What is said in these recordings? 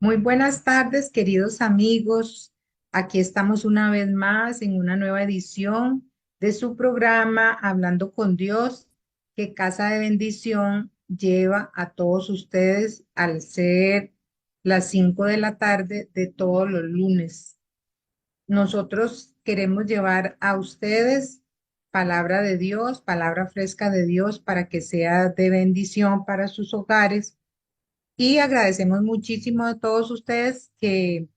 Muy buenas tardes, queridos amigos. Aquí estamos una vez más en una nueva edición de su programa Hablando con Dios, que Casa de Bendición lleva a todos ustedes al ser las 5 de la tarde de todos los lunes. Nosotros queremos llevar a ustedes palabra de Dios, palabra fresca de Dios para que sea de bendición para sus hogares y agradecemos muchísimo a todos ustedes que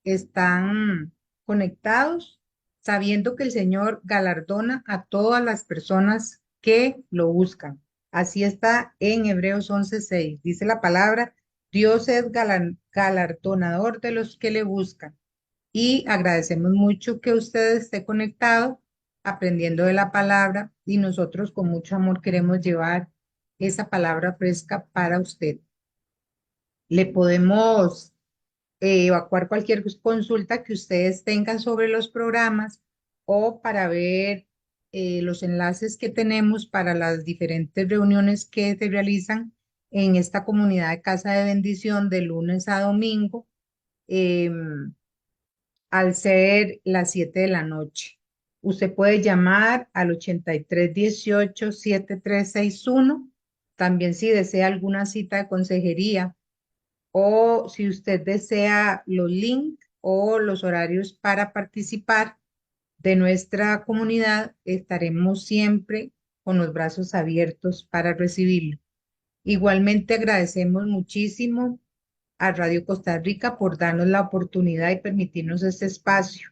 están conectados, sabiendo que el Señor galardona a todas las personas que lo buscan. Así está en Hebreos 11:6. Dice la palabra, Dios es galardonador de los que le buscan. Y agradecemos mucho que usted esté conectado, aprendiendo de la palabra, y nosotros con mucho amor queremos llevar esa palabra fresca para usted. Le podemos evacuar cualquier consulta que ustedes tengan sobre los programas o para ver los enlaces que tenemos para las diferentes reuniones que se realizan en esta comunidad de Casa de Bendición de lunes a domingo, al ser las 7 de la noche. Usted puede llamar al 8318-7361. También si desea alguna cita de consejería o si usted desea los links o los horarios para participar de nuestra comunidad, estaremos siempre con los brazos abiertos para recibirlo. Igualmente agradecemos muchísimo a Radio Costa Rica por darnos la oportunidad y permitirnos este espacio.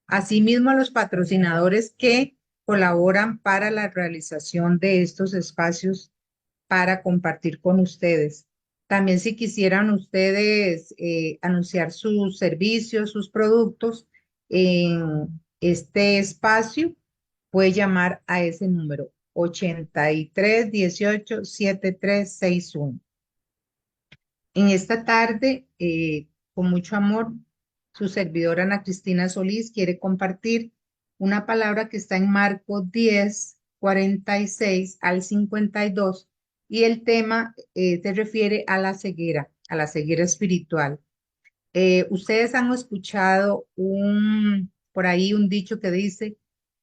Asimismo, a los patrocinadores que colaboran para la realización de estos espacios para compartir con ustedes. También si quisieran ustedes anunciar sus servicios, sus productos en este espacio, puede llamar a ese número 8318-7361. En esta tarde, con mucho amor, su servidora Ana Cristina Solís quiere compartir una palabra que está en Marcos 10:46 al 52 y el tema se refiere a la ceguera espiritual. Ustedes han escuchado por ahí un dicho que dice,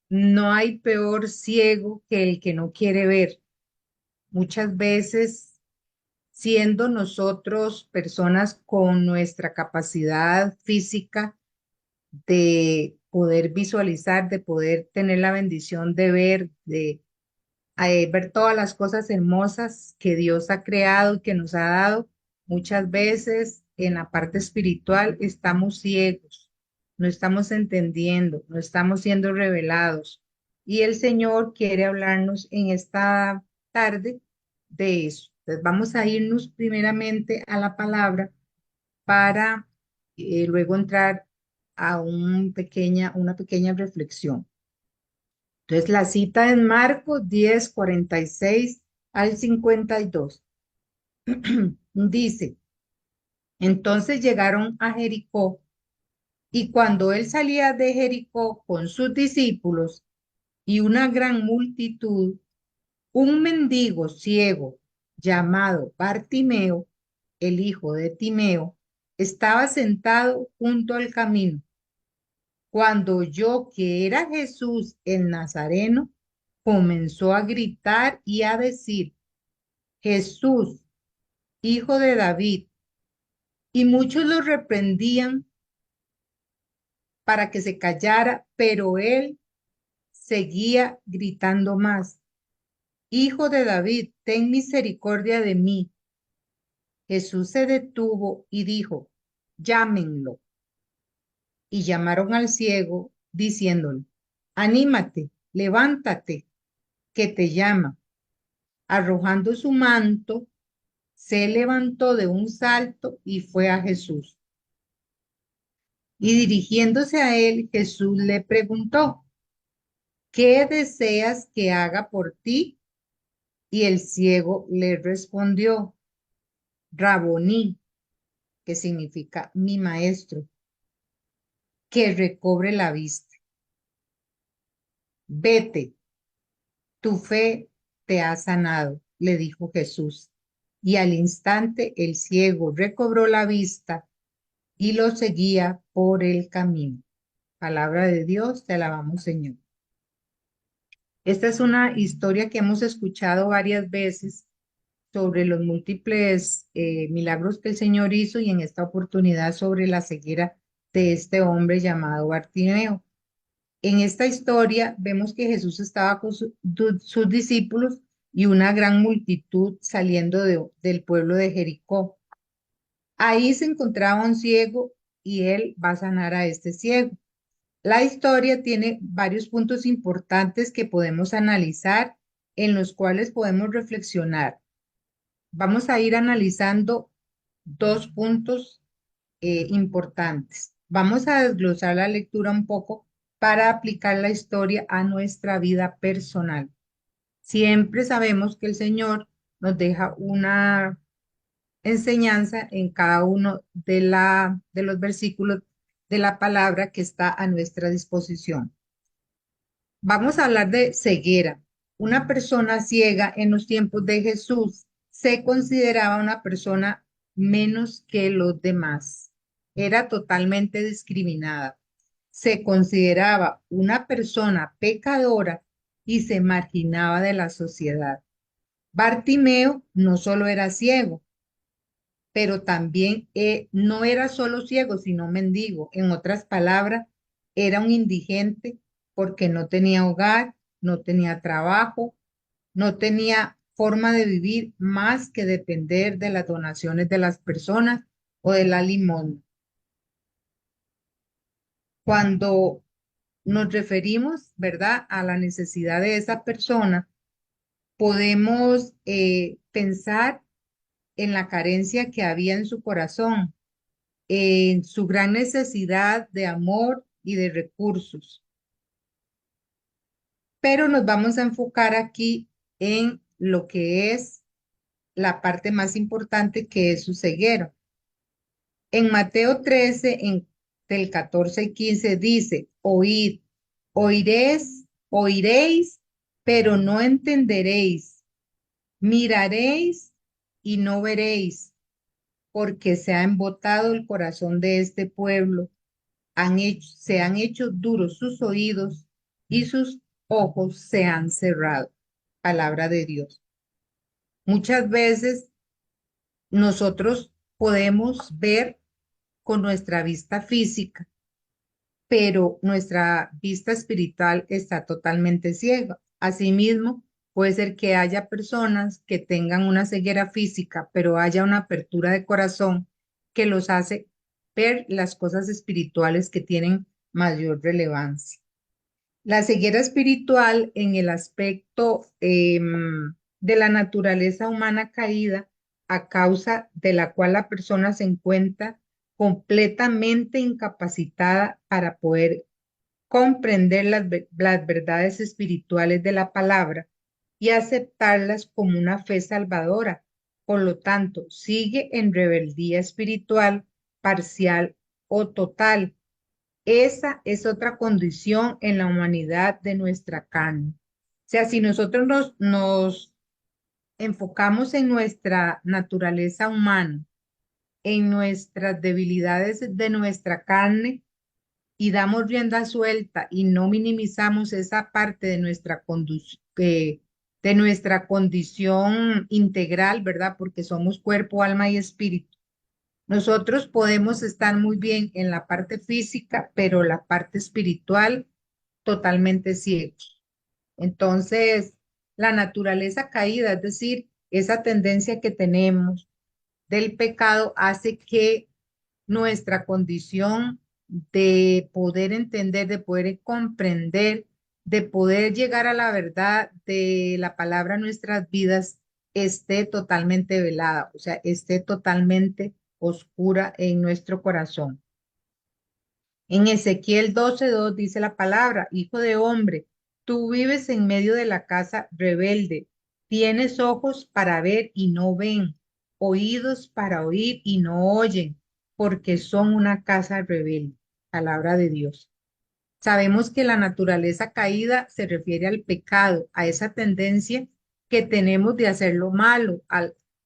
no hay peor ciego que el que no quiere ver. Muchas veces siendo nosotros personas con nuestra capacidad física de poder visualizar, de poder tener la bendición de ver, de ver todas las cosas hermosas que Dios ha creado y que nos ha dado, muchas veces en la parte espiritual estamos ciegos, no estamos entendiendo, no estamos siendo revelados. Y el Señor quiere hablarnos en esta tarde de eso. Entonces vamos a irnos primeramente a la palabra para luego entrar a una pequeña reflexión. Entonces, la cita en Marcos 10:46 al 52. Dice, entonces llegaron a Jericó y cuando él salía de Jericó con sus discípulos y una gran multitud, un mendigo ciego llamado Bartimeo, el hijo de Timeo, estaba sentado junto al camino. Cuando oyó que era Jesús el Nazareno, comenzó a gritar y a decir, Jesús, hijo de David, y muchos lo reprendían para que se callara, pero él seguía gritando más, Hijo de David, ten misericordia de mí. Jesús se detuvo y dijo, llámenlo. Y llamaron al ciego, diciéndole, anímate, levántate, que te llama. Arrojando su manto, se levantó de un salto y fue a Jesús. Y dirigiéndose a él, Jesús le preguntó, ¿qué deseas que haga por ti? Y el ciego le respondió, Raboní, que significa mi maestro, que recobre la vista. Vete, tu fe te ha sanado, le dijo Jesús. y al instante el ciego recobró la vista y lo seguía por el camino. Palabra de Dios, te alabamos, Señor. Esta es una historia que hemos escuchado varias veces sobre los múltiples milagros que el Señor hizo y en esta oportunidad sobre la ceguera de este hombre llamado Bartimeo. En esta historia vemos que Jesús estaba con sus discípulos y una gran multitud saliendo del pueblo de Jericó. Ahí se encontraba un ciego y él va a sanar a este ciego. La historia tiene varios puntos importantes que podemos analizar, en los cuales podemos reflexionar. Vamos a ir analizando dos puntos importantes. Vamos a desglosar la lectura un poco para aplicar la historia a nuestra vida personal. Siempre sabemos que el Señor nos deja una enseñanza en cada uno de los versículos de la palabra que está a nuestra disposición. Vamos a hablar de ceguera. Una persona ciega en los tiempos de Jesús se consideraba una persona menos que los demás. Era totalmente discriminada. Se consideraba una persona pecadora y se marginaba de la sociedad. Bartimeo no solo era ciego, pero también no era solo ciego, sino mendigo. En otras palabras, era un indigente porque no tenía hogar, no tenía trabajo, no tenía forma de vivir más que depender de las donaciones de las personas o de la limosna. Cuando nos referimos, ¿verdad?, a la necesidad de esa persona, podemos pensar en la carencia que había en su corazón, en su gran necesidad de amor y de recursos. Pero nos vamos a enfocar aquí en lo que es la parte más importante, que es su ceguera. En Mateo 13, del 14 y 15 dice: oíd, oiréis, pero no entenderéis, miraréis y no veréis, porque se ha embotado el corazón de este pueblo, se han hecho duros sus oídos y sus ojos se han cerrado. Palabra de Dios. Muchas veces nosotros podemos ver con nuestra vista física, pero nuestra vista espiritual está totalmente ciega. Asimismo, puede ser que haya personas que tengan una ceguera física, pero haya una apertura de corazón que los hace ver las cosas espirituales que tienen mayor relevancia. La ceguera espiritual en el aspecto de la naturaleza humana caída, a causa de la cual la persona se encuentra completamente incapacitada para poder comprender las verdades espirituales de la palabra y aceptarlas como una fe salvadora. Por lo tanto, sigue en rebeldía espiritual, parcial o total. Esa es otra condición en la humanidad de nuestra carne. O sea, si nosotros nos enfocamos en nuestra naturaleza humana, en nuestras debilidades de nuestra carne, y damos rienda suelta y no minimizamos esa parte de de nuestra condición integral, ¿verdad? Porque somos cuerpo, alma y espíritu. Nosotros podemos estar muy bien en la parte física, pero la parte espiritual totalmente ciegos. Entonces, la naturaleza caída, es decir, esa tendencia que tenemos del pecado, hace que nuestra condición de poder entender, de poder comprender, de poder llegar a la verdad de la palabra en nuestras vidas esté totalmente velada, o sea, esté totalmente oscura en nuestro corazón. En Ezequiel 12:2 dice la palabra: hijo de hombre, tú vives en medio de la casa rebelde, tienes ojos para ver y no ven, oídos para oír y no oyen, porque son una casa rebelde. Palabra de Dios. Sabemos que la naturaleza caída se refiere al pecado, a esa tendencia que tenemos de hacer lo malo,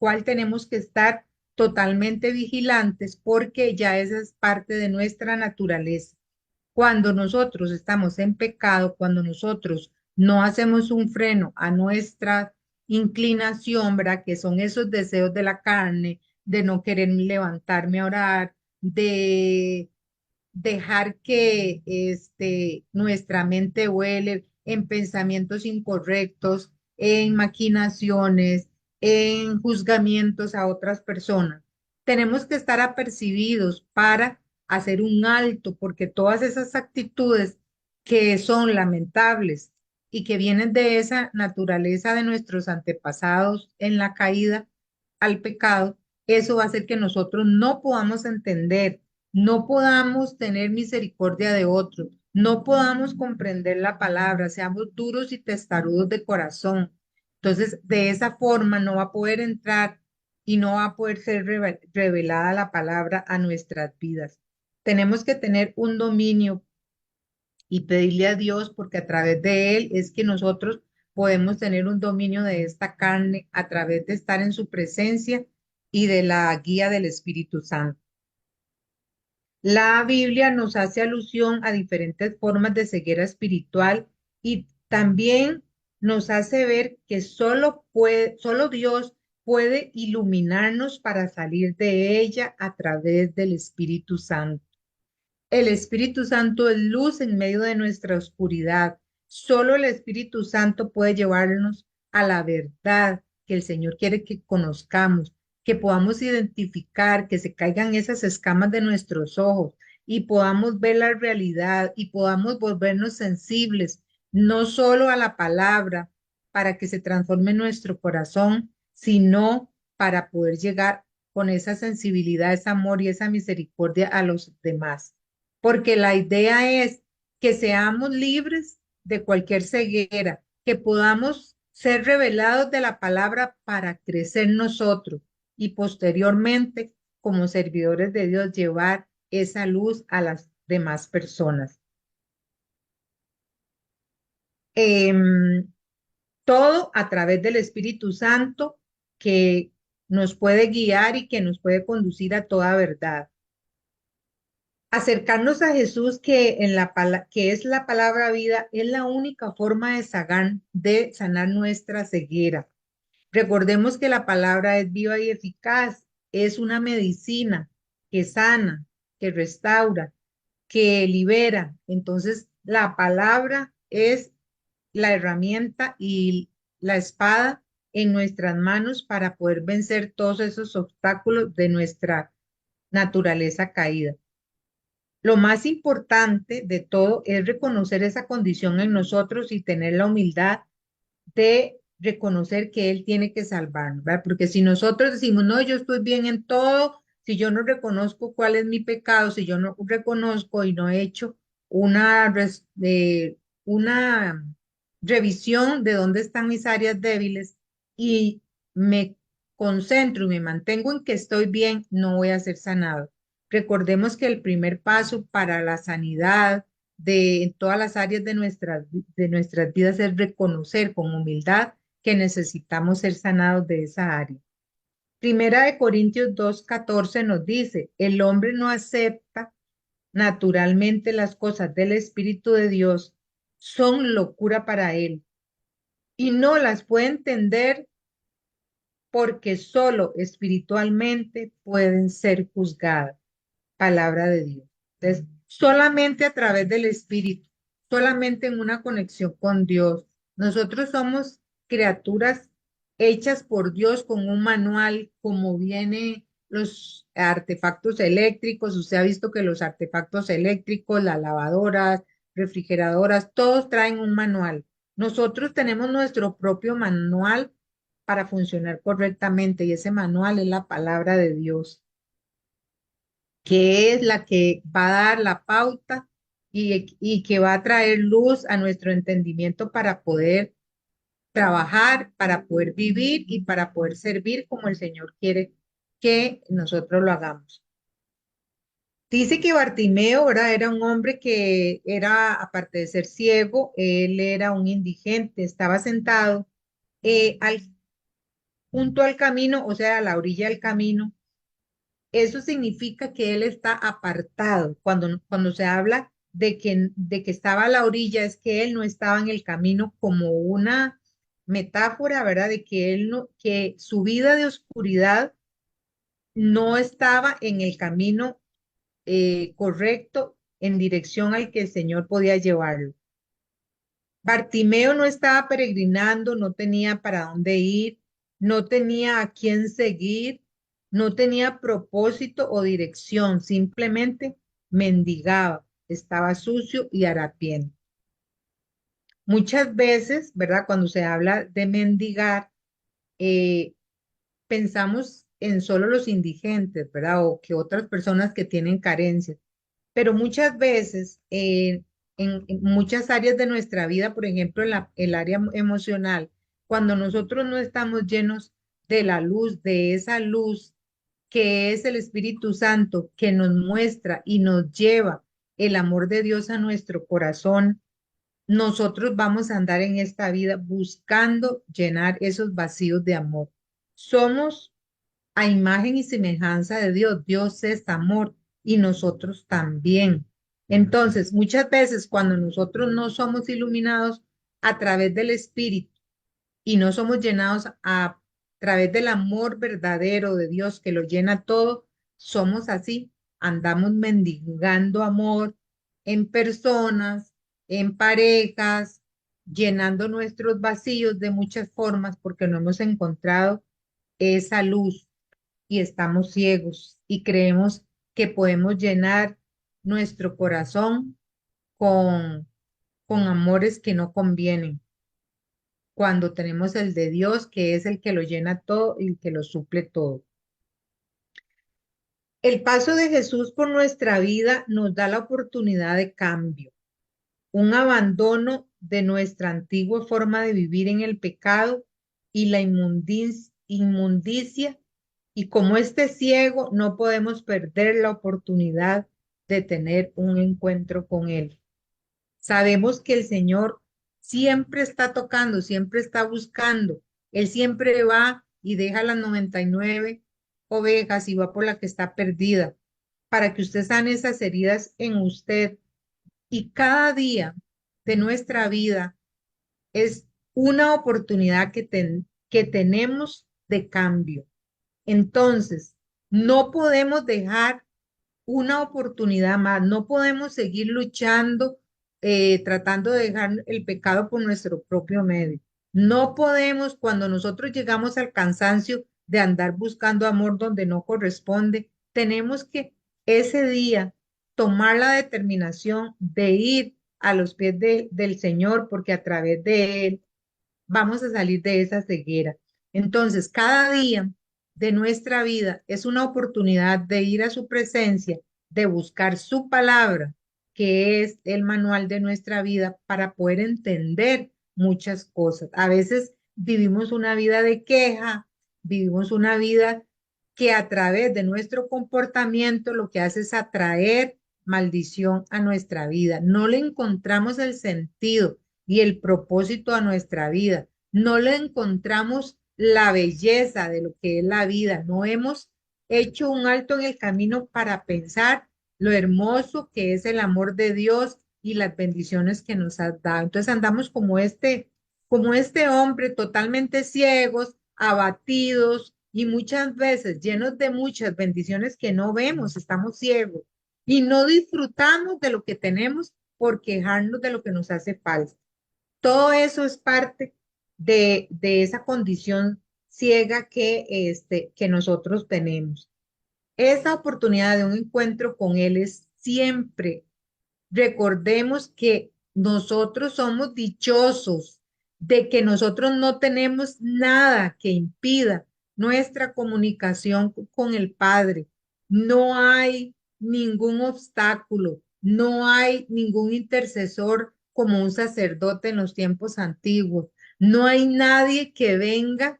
cual tenemos que estar totalmente vigilantes porque ya esa es parte de nuestra naturaleza. Cuando nosotros estamos en pecado, cuando nosotros no hacemos un freno a nuestra inclinación, ¿verdad? Que son esos deseos de la carne, de no querer levantarme a orar, de dejar que nuestra mente vuele en pensamientos incorrectos, en maquinaciones, en juzgamientos a otras personas. Tenemos que estar apercibidos para hacer un alto, porque todas esas actitudes que son lamentables y que vienen de esa naturaleza de nuestros antepasados en la caída al pecado, eso va a hacer que nosotros no podamos entender, no podamos tener misericordia de otros, no podamos comprender la palabra, seamos duros y testarudos de corazón. Entonces, de esa forma no va a poder entrar y no va a poder ser revelada la palabra a nuestras vidas. Tenemos que tener un dominio y pedirle a Dios, porque a través de Él es que nosotros podemos tener un dominio de esta carne a través de estar en su presencia y de la guía del Espíritu Santo. La Biblia nos hace alusión a diferentes formas de ceguera espiritual y también nos hace ver que solo Dios puede iluminarnos para salir de ella a través del Espíritu Santo. El Espíritu Santo es luz en medio de nuestra oscuridad. Solo el Espíritu Santo puede llevarnos a la verdad que el Señor quiere que conozcamos, que podamos identificar, que se caigan esas escamas de nuestros ojos y podamos ver la realidad y podamos volvernos sensibles, no solo a la palabra para que se transforme nuestro corazón, sino para poder llegar con esa sensibilidad, ese amor y esa misericordia a los demás, porque la idea es que seamos libres de cualquier ceguera, que podamos ser revelados de la palabra para crecer nosotros y posteriormente, como servidores de Dios, llevar esa luz a las demás personas. Em, Todo a través del Espíritu Santo que nos puede guiar y que nos puede conducir a toda verdad. Acercarnos a Jesús, que es la palabra vida, es la única forma de sanar nuestra ceguera. Recordemos que la palabra es viva y eficaz, es una medicina que sana, que restaura, que libera. Entonces, la palabra es la herramienta y la espada en nuestras manos para poder vencer todos esos obstáculos de nuestra naturaleza caída. Lo más importante de todo es reconocer esa condición en nosotros y tener la humildad de reconocer que Él tiene que salvarnos, ¿verdad? Porque si nosotros decimos, no, yo estoy bien en todo, si yo no reconozco cuál es mi pecado, si yo no reconozco y no he hecho una revisión de dónde están mis áreas débiles y me concentro y me mantengo en que estoy bien, no voy a ser sanado. Recordemos que el primer paso para la sanidad en todas las áreas de nuestras vidas es reconocer con humildad que necesitamos ser sanados de esa área. Primera de Corintios 2:14 nos dice, el hombre no acepta naturalmente las cosas del Espíritu de Dios, son locura para él y no las puede entender porque solo espiritualmente pueden ser juzgadas. Palabra de Dios. Entonces, solamente a través del Espíritu, solamente en una conexión con Dios. Nosotros somos criaturas hechas por Dios con un manual, como viene los artefactos eléctricos. Usted ha visto que los artefactos eléctricos, las lavadoras, refrigeradoras, todos traen un manual. Nosotros tenemos nuestro propio manual para funcionar correctamente y ese manual es la palabra de Dios, que es la que va a dar la pauta y que va a traer luz a nuestro entendimiento para poder trabajar, para poder vivir y para poder servir como el Señor quiere que nosotros lo hagamos. Dice que Bartimeo, ¿verdad? Era un hombre que era, aparte de ser ciego, él era un indigente, estaba sentado al junto al camino, o sea, a la orilla del camino, eso significa que él está apartado. Cuando se habla de que estaba a la orilla, es que él no estaba en el camino como una metáfora, ¿verdad? De que él no, que su vida de oscuridad no estaba en el camino correcto en dirección al que el Señor podía llevarlo. Bartimeo no estaba peregrinando, no tenía para dónde ir, no tenía a quién seguir, no tenía propósito o dirección, simplemente mendigaba, estaba sucio y harapiento. Muchas veces, ¿verdad? Cuando se habla de mendigar, eh, pensamos en solo los indigentes, ¿verdad? O que otras personas que tienen carencias. Pero muchas veces, en muchas áreas de nuestra vida, por ejemplo, en el área emocional, cuando nosotros no estamos llenos de la luz, de esa luz que es el Espíritu Santo, que nos muestra y nos lleva el amor de Dios a nuestro corazón, nosotros vamos a andar en esta vida buscando llenar esos vacíos de amor. Somos a imagen y semejanza de Dios. Dios es amor y nosotros también. Entonces, muchas veces cuando nosotros no somos iluminados a través del Espíritu y no somos llenados a través del amor verdadero de Dios que lo llena todo, somos así, andamos mendigando amor en personas, en parejas, llenando nuestros vacíos de muchas formas porque no hemos encontrado esa luz y estamos ciegos y creemos que podemos llenar nuestro corazón con, con amores que no convienen, cuando tenemos el de Dios, que es el que lo llena todo y el que lo suple todo. El paso de Jesús por nuestra vida nos da la oportunidad de cambio, un abandono de nuestra antigua forma de vivir en el pecado y la inmundicia, y como este ciego no podemos perder la oportunidad de tener un encuentro con Él. Sabemos que el Señor siempre está tocando, siempre está buscando. Él siempre va y deja las 99 ovejas y va por la que está perdida, para que usted sane esas heridas en usted. Y cada día de nuestra vida es una oportunidad que tenemos de cambio. Entonces, no podemos dejar una oportunidad más, no podemos seguir luchando, tratando de dejar el pecado por nuestro propio medio. No podemos, cuando nosotros llegamos al cansancio de andar buscando amor donde no corresponde, tenemos que ese día tomar la determinación de ir a los pies del Señor, porque a través de Él vamos a salir de esa ceguera. Entonces, cada día de nuestra vida es una oportunidad de ir a su presencia, de buscar su palabra, que es el manual de nuestra vida, para poder entender muchas cosas. A veces vivimos una vida de queja, vivimos una vida que a través de nuestro comportamiento lo que hace es atraer maldición a nuestra vida. No le encontramos el sentido y el propósito a nuestra vida. No le encontramos la belleza de lo que es la vida. No hemos hecho un alto en el camino para pensar lo hermoso que es el amor de Dios y las bendiciones que nos ha dado. Entonces andamos como este hombre totalmente ciegos, abatidos y muchas veces llenos de muchas bendiciones que no vemos, estamos ciegos y no disfrutamos de lo que tenemos por quejarnos de lo que nos hace falta. Todo eso es parte de esa condición ciega que nosotros tenemos. Esa oportunidad de un encuentro con Él es siempre. Recordemos que nosotros somos dichosos de que nosotros no tenemos nada que impida nuestra comunicación con el Padre. No hay ningún obstáculo, no hay ningún intercesor como un sacerdote en los tiempos antiguos. No hay nadie que venga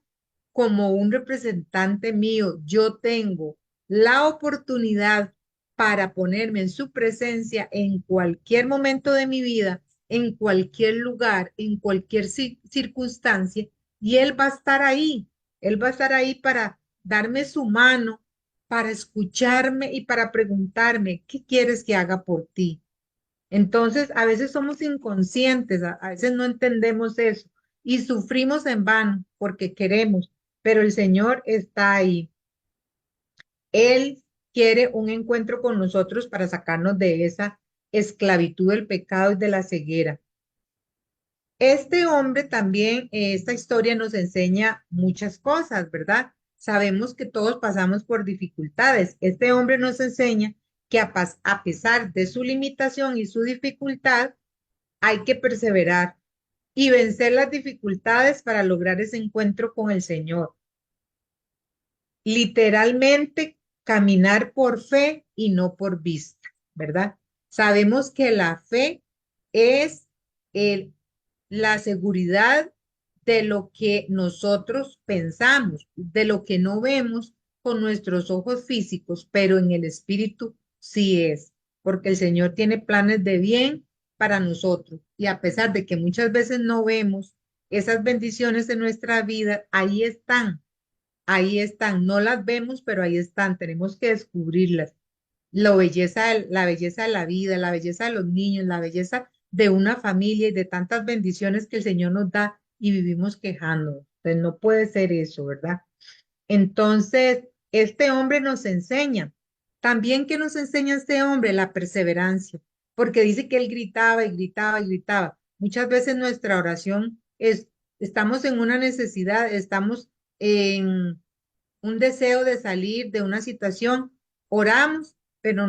como un representante mío. Yo tengo la oportunidad para ponerme en su presencia en cualquier momento de mi vida, en cualquier lugar, en cualquier circunstancia, y Él va a estar ahí. Él va a estar ahí para darme su mano, para escucharme y para preguntarme, ¿qué quieres que haga por ti? Entonces, a veces somos inconscientes, a veces no entendemos eso y sufrimos en vano porque queremos, pero el Señor está ahí. Él quiere un encuentro con nosotros para sacarnos de esa esclavitud del pecado y de la ceguera. Este hombre también, esta historia nos enseña muchas cosas, ¿verdad? Sabemos que todos pasamos por dificultades. Este hombre nos enseña que a pesar de su limitación y su dificultad, hay que perseverar y vencer las dificultades para lograr ese encuentro con el Señor. Literalmente, caminar por fe y no por vista, ¿verdad? Sabemos que la fe es el, la seguridad de lo que nosotros pensamos, de lo que no vemos con nuestros ojos físicos, pero en el espíritu sí es, porque el Señor tiene planes de bien para nosotros. Y a pesar de que muchas veces no vemos esas bendiciones en nuestra vida, ahí están, no las vemos, pero ahí están, tenemos que descubrirlas. La belleza de la vida, la belleza de los niños, la belleza de una familia y de tantas bendiciones que el Señor nos da y vivimos quejándonos. Entonces no puede ser eso, ¿verdad? Entonces, este hombre nos enseña. También que nos enseña este hombre la perseverancia, porque dice que él gritaba y gritaba y gritaba. Muchas veces nuestra oración es, estamos en una necesidad, estamos en un deseo de salir de una situación, oramos, pero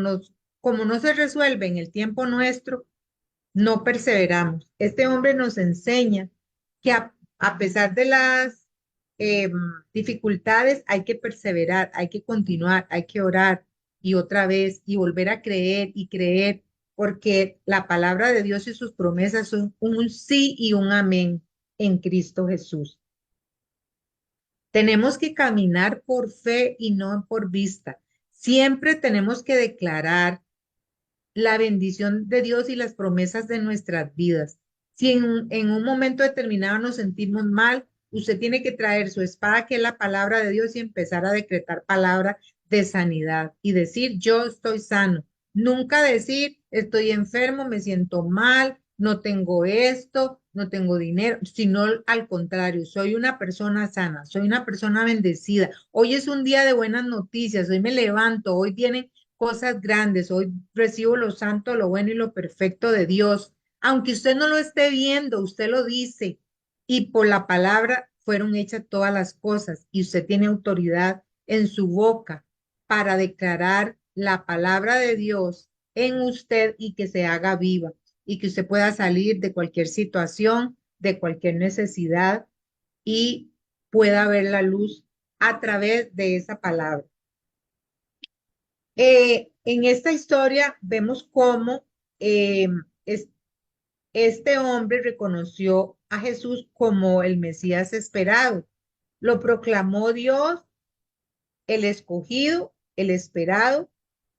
como no se resuelve en el tiempo nuestro, no perseveramos. Este hombre nos enseña que a pesar de las eh, dificultades hay que perseverar, hay que continuar, hay que orar y otra vez y volver a creer y creer, porque la palabra de Dios y sus promesas son un sí y un amén en Cristo Jesús. Tenemos que caminar por fe y no por vista. Siempre tenemos que declarar la bendición de Dios y las promesas de nuestras vidas. Si en un momento determinado nos sentimos mal, usted tiene que traer su espada, que es la palabra de Dios, y empezar a decretar palabra de sanidad y decir, yo estoy sano. Nunca decir, estoy enfermo, me siento mal, no tengo esto, no tengo dinero, sino al contrario, soy una persona sana, soy una persona bendecida. Hoy es un día de buenas noticias, hoy me levanto, hoy vienen cosas grandes. Hoy recibo lo santo, lo bueno y lo perfecto de Dios. Aunque usted no lo esté viendo, usted lo dice. Y por la palabra fueron hechas todas las cosas. Y usted tiene autoridad en su boca para declarar la palabra de Dios en usted y que se haga viva. Y que usted pueda salir de cualquier situación, de cualquier necesidad y pueda ver la luz a través de esa palabra. En esta historia vemos cómo eh, es- este hombre reconoció a Jesús como el Mesías esperado. Lo proclamó Dios, el escogido, el esperado,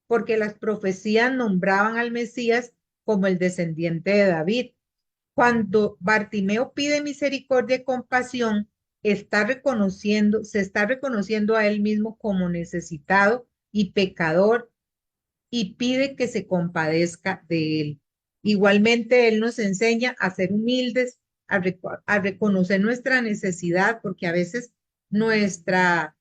porque las profecías nombraban al Mesías como el descendiente de David. Cuando Bartimeo pide misericordia y compasión, se está reconociendo a él mismo como necesitado y pecador y pide que se compadezca de él. Igualmente, él nos enseña a ser humildes, a reconocer nuestra necesidad, porque a veces nuestra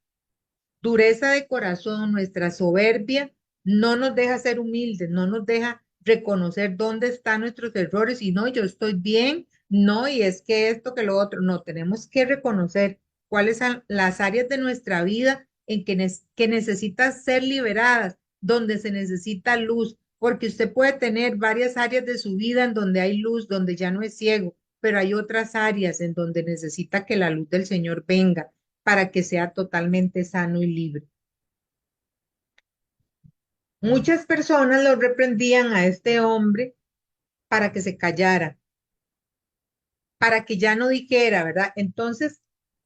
dureza de corazón, nuestra soberbia, no nos deja ser humildes, no nos deja reconocer dónde están nuestros errores y no, yo estoy bien, no, y es que esto, que lo otro, no, tenemos que reconocer cuáles son las áreas de nuestra vida en que necesitan ser liberadas, donde se necesita luz, porque usted puede tener varias áreas de su vida en donde hay luz, donde ya no es ciego, pero hay otras áreas en donde necesita que la luz del Señor venga para que sea totalmente sano y libre. Muchas personas lo reprendían a este hombre para que se callara, para que ya no dijera, ¿verdad? Entonces,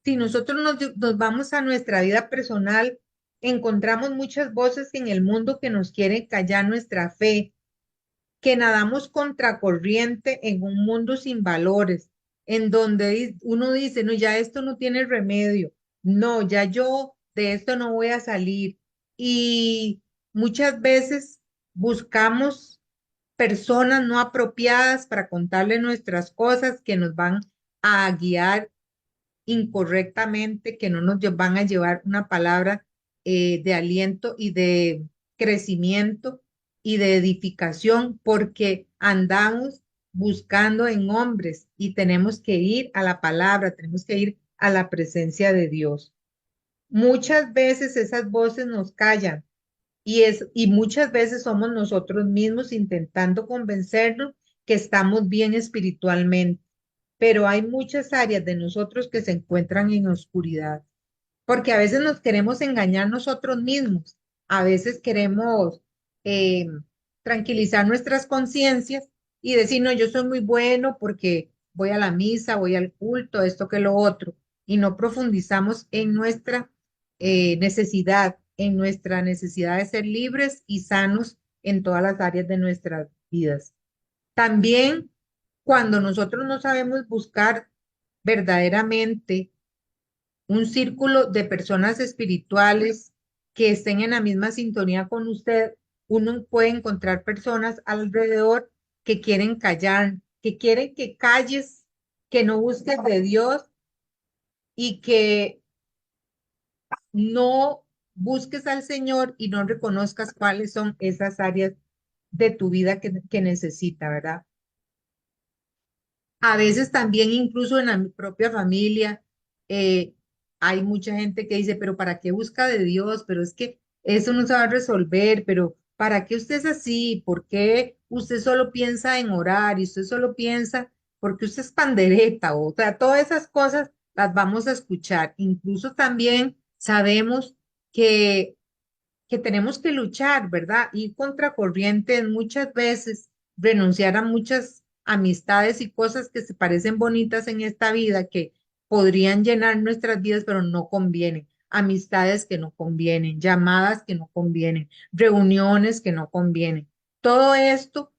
si nosotros nos vamos a nuestra vida personal, encontramos muchas voces en el mundo que nos quieren callar nuestra fe, que nadamos contracorriente en un mundo sin valores, en donde uno dice, no, ya esto no tiene remedio, no, ya yo de esto no voy a salir. Y muchas veces buscamos personas no apropiadas para contarle nuestras cosas que nos van a guiar incorrectamente, que no nos van a llevar una palabra de aliento y de crecimiento y de edificación, porque andamos buscando en hombres y tenemos que ir a la palabra, tenemos que ir a la presencia de Dios. Muchas veces esas voces nos callan y muchas veces somos nosotros mismos intentando convencernos que estamos bien espiritualmente, pero hay muchas áreas de nosotros que se encuentran en oscuridad, porque a veces nos queremos engañar nosotros mismos, a veces queremos eh, tranquilizar nuestras conciencias y decir, no, yo soy muy bueno porque voy a la misa, voy al culto, esto que lo otro, y no profundizamos en nuestra nuestra necesidad de ser libres y sanos en todas las áreas de nuestras vidas. También cuando nosotros no sabemos buscar verdaderamente un círculo de personas espirituales que estén en la misma sintonía con usted, uno puede encontrar personas alrededor que quieren callar, que quieren que calles, que no busques de Dios y que no busques al Señor y no reconozcas cuáles son esas áreas de tu vida que necesita, ¿verdad? A veces también incluso en la propia familia eh, hay mucha gente que dice, pero ¿para qué busca de Dios? Pero es que eso no se va a resolver, pero ¿para qué usted es así? ¿Por qué usted solo piensa en orar y usted solo piensa porque usted es pandereta? O sea, todas esas cosas las vamos a escuchar. Incluso también sabemos que que tenemos que luchar, ¿verdad? Ir contracorriente muchas veces, renunciar a muchas amistades y cosas que se parecen bonitas en esta vida, que podrían llenar nuestras vidas, pero no convienen. Amistades que no convienen, llamadas que no convienen, reuniones que no convienen. Todo esto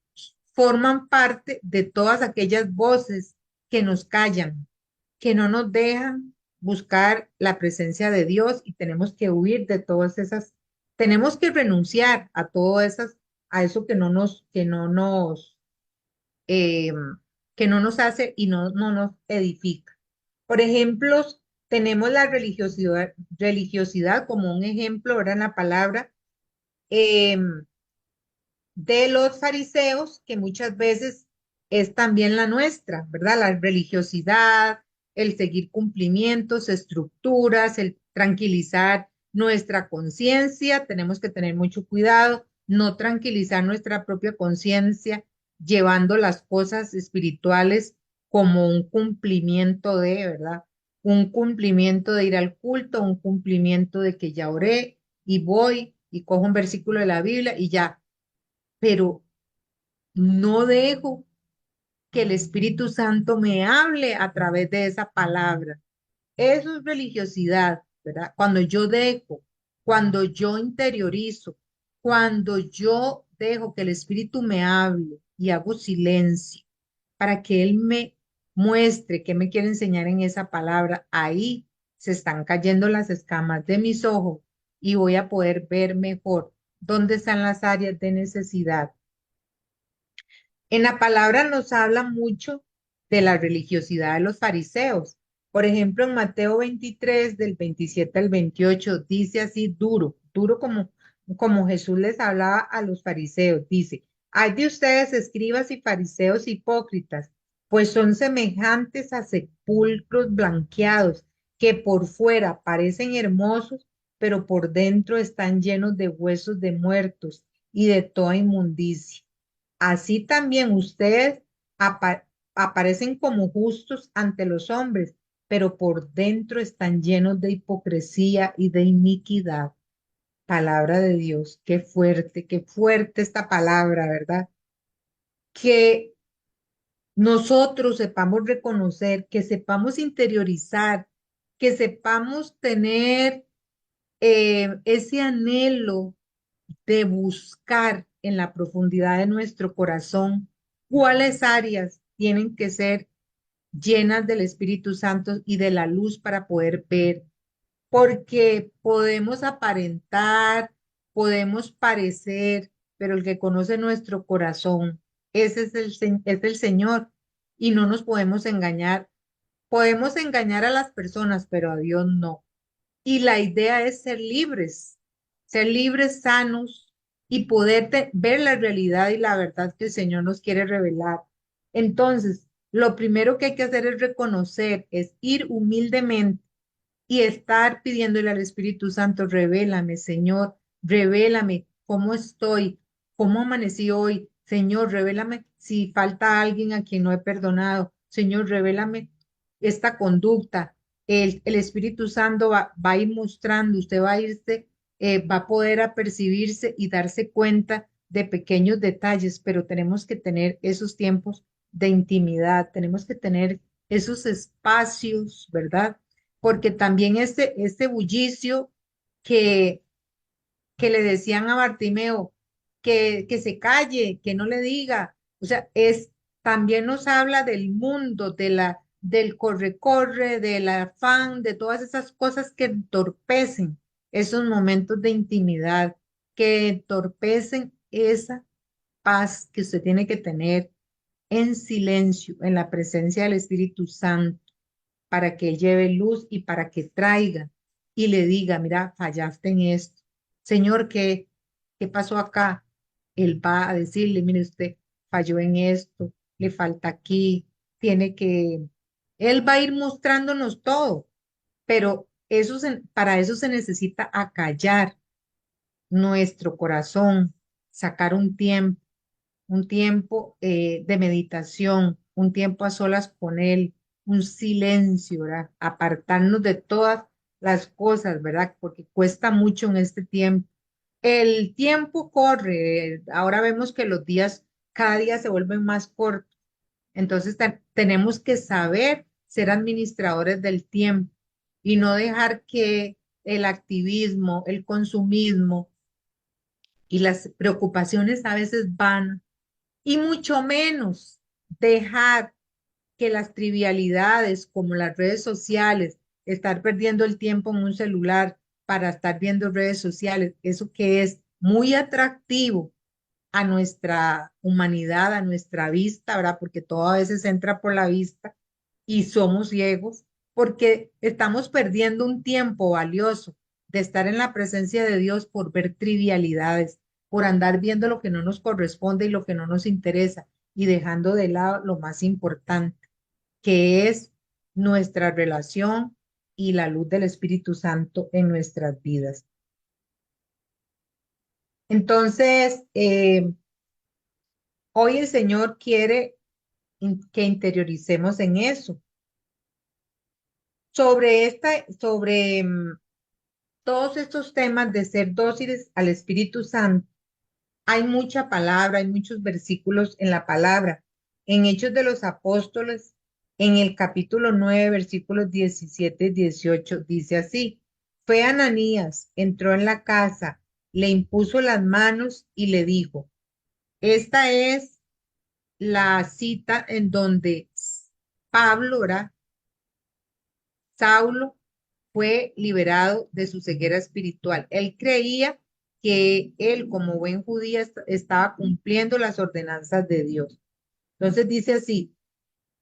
forman parte de todas aquellas voces que nos callan, que no nos dejan buscar la presencia de Dios y tenemos que huir de todas esas, tenemos que renunciar a todo esas, a eso eh, que no nos hace y no nos edifica. Por ejemplo, tenemos la religiosidad como un ejemplo, ¿verdad? En la palabra eh, de los fariseos, que muchas veces es también la nuestra, ¿verdad? La religiosidad, el seguir cumplimientos, estructuras, el tranquilizar nuestra conciencia. Tenemos que tener mucho cuidado, no tranquilizar nuestra propia conciencia, llevando las cosas espirituales como un cumplimiento de, ¿verdad? Un cumplimiento de ir al culto, un cumplimiento de que ya oré y voy y cojo un versículo de la Biblia y ya, pero no dejo que el Espíritu Santo me hable a través de esa palabra. Eso es religiosidad, ¿verdad? Cuando yo dejo, cuando yo interiorizo, cuando yo dejo que el Espíritu me hable y hago silencio para que Él me muestre qué me quiere enseñar en esa palabra, ahí se están cayendo las escamas de mis ojos y voy a poder ver mejor dónde están las áreas de necesidad. En la palabra nos habla mucho de la religiosidad de los fariseos. Por ejemplo, en Mateo 23, del 27 al 28, dice así duro, duro como Jesús les hablaba a los fariseos. Dice, hay de ustedes escribas y fariseos hipócritas, pues son semejantes a sepulcros blanqueados, que por fuera parecen hermosos, pero por dentro están llenos de huesos de muertos y de toda inmundicia. Así también ustedes aparecen como justos ante los hombres, pero por dentro están llenos de hipocresía y de iniquidad. Palabra de Dios, qué fuerte esta palabra, ¿verdad? Que nosotros sepamos reconocer, que sepamos interiorizar, que sepamos tener ese anhelo de buscar en la profundidad de nuestro corazón cuáles áreas tienen que ser llenas del Espíritu Santo y de la luz para poder ver. porque podemos aparentar, podemos parecer, pero el que conoce nuestro corazón, ese es es el Señor y no nos podemos engañar. Podemos engañar a las personas, pero a Dios no. Y la idea es ser libres, sanos y poder ver la realidad y la verdad que el Señor nos quiere revelar. Entonces, lo primero que hay que hacer es reconocer, es ir humildemente y estar pidiéndole al Espíritu Santo, revélame, Señor, revélame cómo estoy, cómo amanecí hoy. Señor, revélame si falta alguien a quien no he perdonado. Señor, revélame esta conducta. El Espíritu Santo va a ir mostrando, usted va a irse, va a poder apercibirse y darse cuenta de pequeños detalles, pero tenemos que tener esos tiempos de intimidad, tenemos que tener esos espacios, ¿verdad? Porque también este bullicio que, que le decían a Bartimeo, que se calle, que no le diga, o sea, también nos habla del mundo, del corre-corre, del afán, de todas esas cosas que entorpecen esos momentos de intimidad, que entorpecen esa paz que usted tiene que tener en silencio, en la presencia del Espíritu Santo para que lleve luz y para que traiga y le diga, mira, fallaste en esto. Señor, ¿qué pasó acá? Él va a decirle, mire usted, falló en esto, le falta aquí, tiene que... Él va a ir mostrándonos todo, pero para eso se necesita acallar nuestro corazón, sacar un tiempo de meditación, un tiempo a solas con Él, un silencio, ¿verdad? Apartarnos de todas las cosas, ¿verdad? Porque cuesta mucho en este tiempo. El tiempo corre, ahora vemos que los días cada día se vuelven más cortos, entonces tenemos que saber ser administradores del tiempo y no dejar que el activismo, el consumismo y las preocupaciones a veces van y mucho menos dejar que las trivialidades como las redes sociales, estar perdiendo el tiempo en un celular para estar viendo redes sociales, eso que es muy atractivo a nuestra humanidad, a nuestra vista, ¿verdad? Porque todo a veces entra por la vista y somos ciegos porque estamos perdiendo un tiempo valioso de estar en la presencia de Dios por ver trivialidades, por andar viendo lo que no nos corresponde y lo que no nos interesa y dejando de lado lo más importante, que es nuestra relación y la luz del Espíritu Santo en nuestras vidas. Entonces, hoy el Señor quiere que interioricemos en eso. Sobre todos estos temas de ser dóciles al Espíritu Santo, hay mucha palabra, hay muchos versículos en la palabra. En Hechos de los Apóstoles, en el capítulo 9 versículos 17 y 18, dice así, fue Ananías, entró en la casa, le impuso las manos y le dijo, esta es la cita en donde Pablo, ¿verdad? Saulo fue liberado de su ceguera espiritual. Él creía que él, como buen judío, estaba cumpliendo las ordenanzas de Dios. Entonces dice así,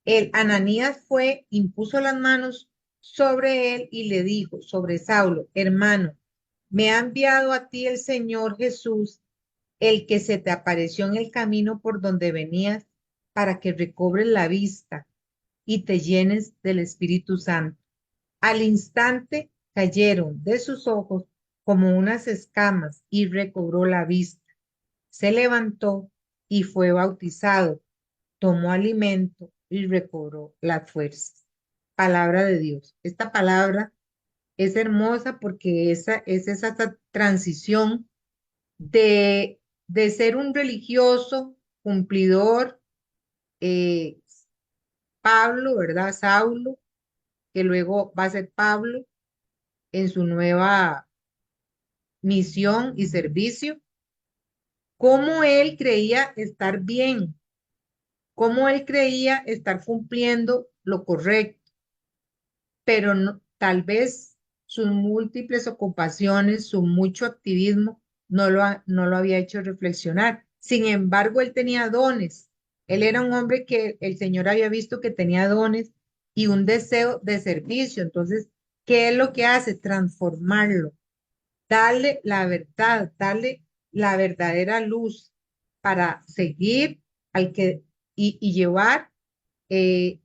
el Ananías fue, impuso las manos sobre él y le dijo, sobre Saulo, hermano, me ha enviado a ti el Señor Jesús, el que se te apareció en el camino por donde venías, para que recobres la vista y te llenes del Espíritu Santo. Al instante cayeron de sus ojos como unas escamas y recobró la vista. Se levantó y fue bautizado, tomó alimento y recobró las fuerzas. Palabra de Dios. Esta palabra es hermosa porque es esa transición de ser un religioso cumplidor, eh, Pablo, ¿verdad? Saulo, que luego va a ser Pablo en su nueva misión y servicio, cómo él creía estar bien, cómo él creía estar cumpliendo lo correcto, pero no, tal vez sus múltiples ocupaciones, su mucho activismo, no lo había hecho reflexionar. Sin embargo, él tenía dones. Él era un hombre que el Señor había visto que tenía dones y un deseo de servicio. Entonces, ¿qué es lo que hace? Transformarlo, darle la verdad, darle la verdadera luz para seguir al que y llevar eh,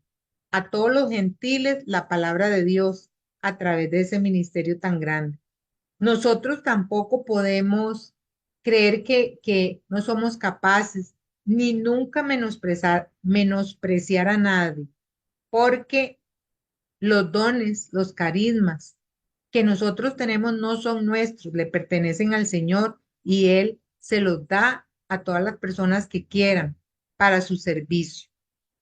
a todos los gentiles la palabra de Dios a través de ese ministerio tan grande. Nosotros tampoco podemos creer que no somos capaces ni nunca menospreciar a nadie, porque los dones, los carismas que nosotros tenemos no son nuestros, le pertenecen al Señor y Él se los da a todas las personas que quieran para su servicio.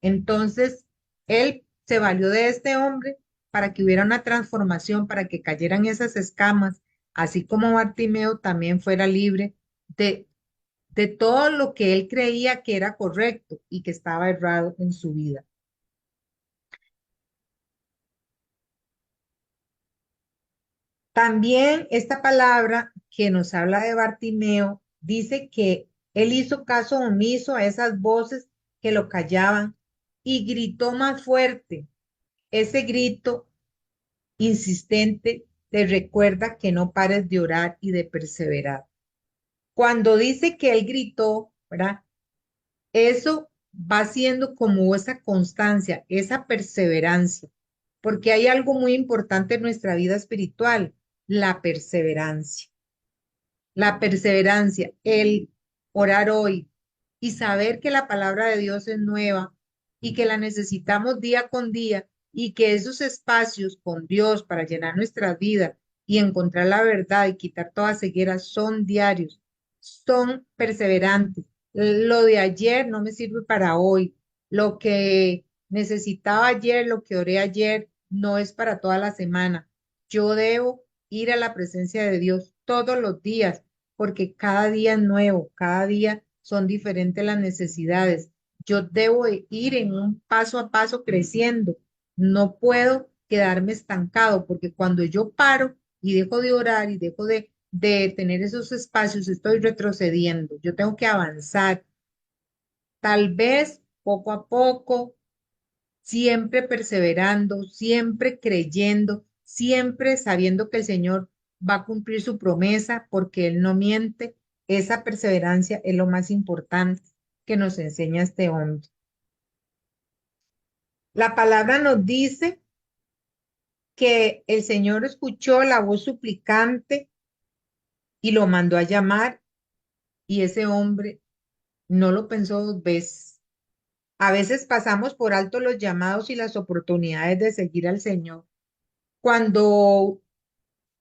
Entonces, Él se valió de este hombre para que hubiera una transformación, para que cayeran esas escamas, así como Bartimeo también fuera libre de, de todo lo que él creía que era correcto y que estaba errado en su vida. También esta palabra que nos habla de Bartimeo dice que él hizo caso omiso a esas voces que lo callaban y gritó más fuerte. Ese grito insistente te recuerda que no pares de orar y de perseverar. Cuando dice que él gritó, ¿verdad? Eso va siendo como esa constancia, esa perseverancia, porque hay algo muy importante en nuestra vida espiritual, la perseverancia. La perseverancia, el orar hoy y saber que la palabra de Dios es nueva y que la necesitamos día con día y que esos espacios con Dios para llenar nuestra vida y encontrar la verdad y quitar toda ceguera son diarios, son perseverantes. Lo de ayer no me sirve para hoy. Lo que necesitaba ayer, lo que oré ayer, no es para toda la semana. Yo debo ir a la presencia de Dios todos los días porque cada día es nuevo, cada día son diferentes las necesidades. Yo debo ir en un paso a paso creciendo. No puedo quedarme estancado porque cuando yo paro y dejo de orar y dejo de tener esos espacios, estoy retrocediendo. Yo tengo que avanzar, tal vez poco a poco, siempre perseverando, siempre creyendo, siempre sabiendo que el Señor va a cumplir su promesa porque Él no miente. Esa perseverancia es lo más importante que nos enseña este hombre. La palabra nos dice que el Señor escuchó la voz suplicante y lo mandó a llamar y ese hombre no lo pensó dos veces. A veces pasamos por alto los llamados y las oportunidades de seguir al Señor. Cuando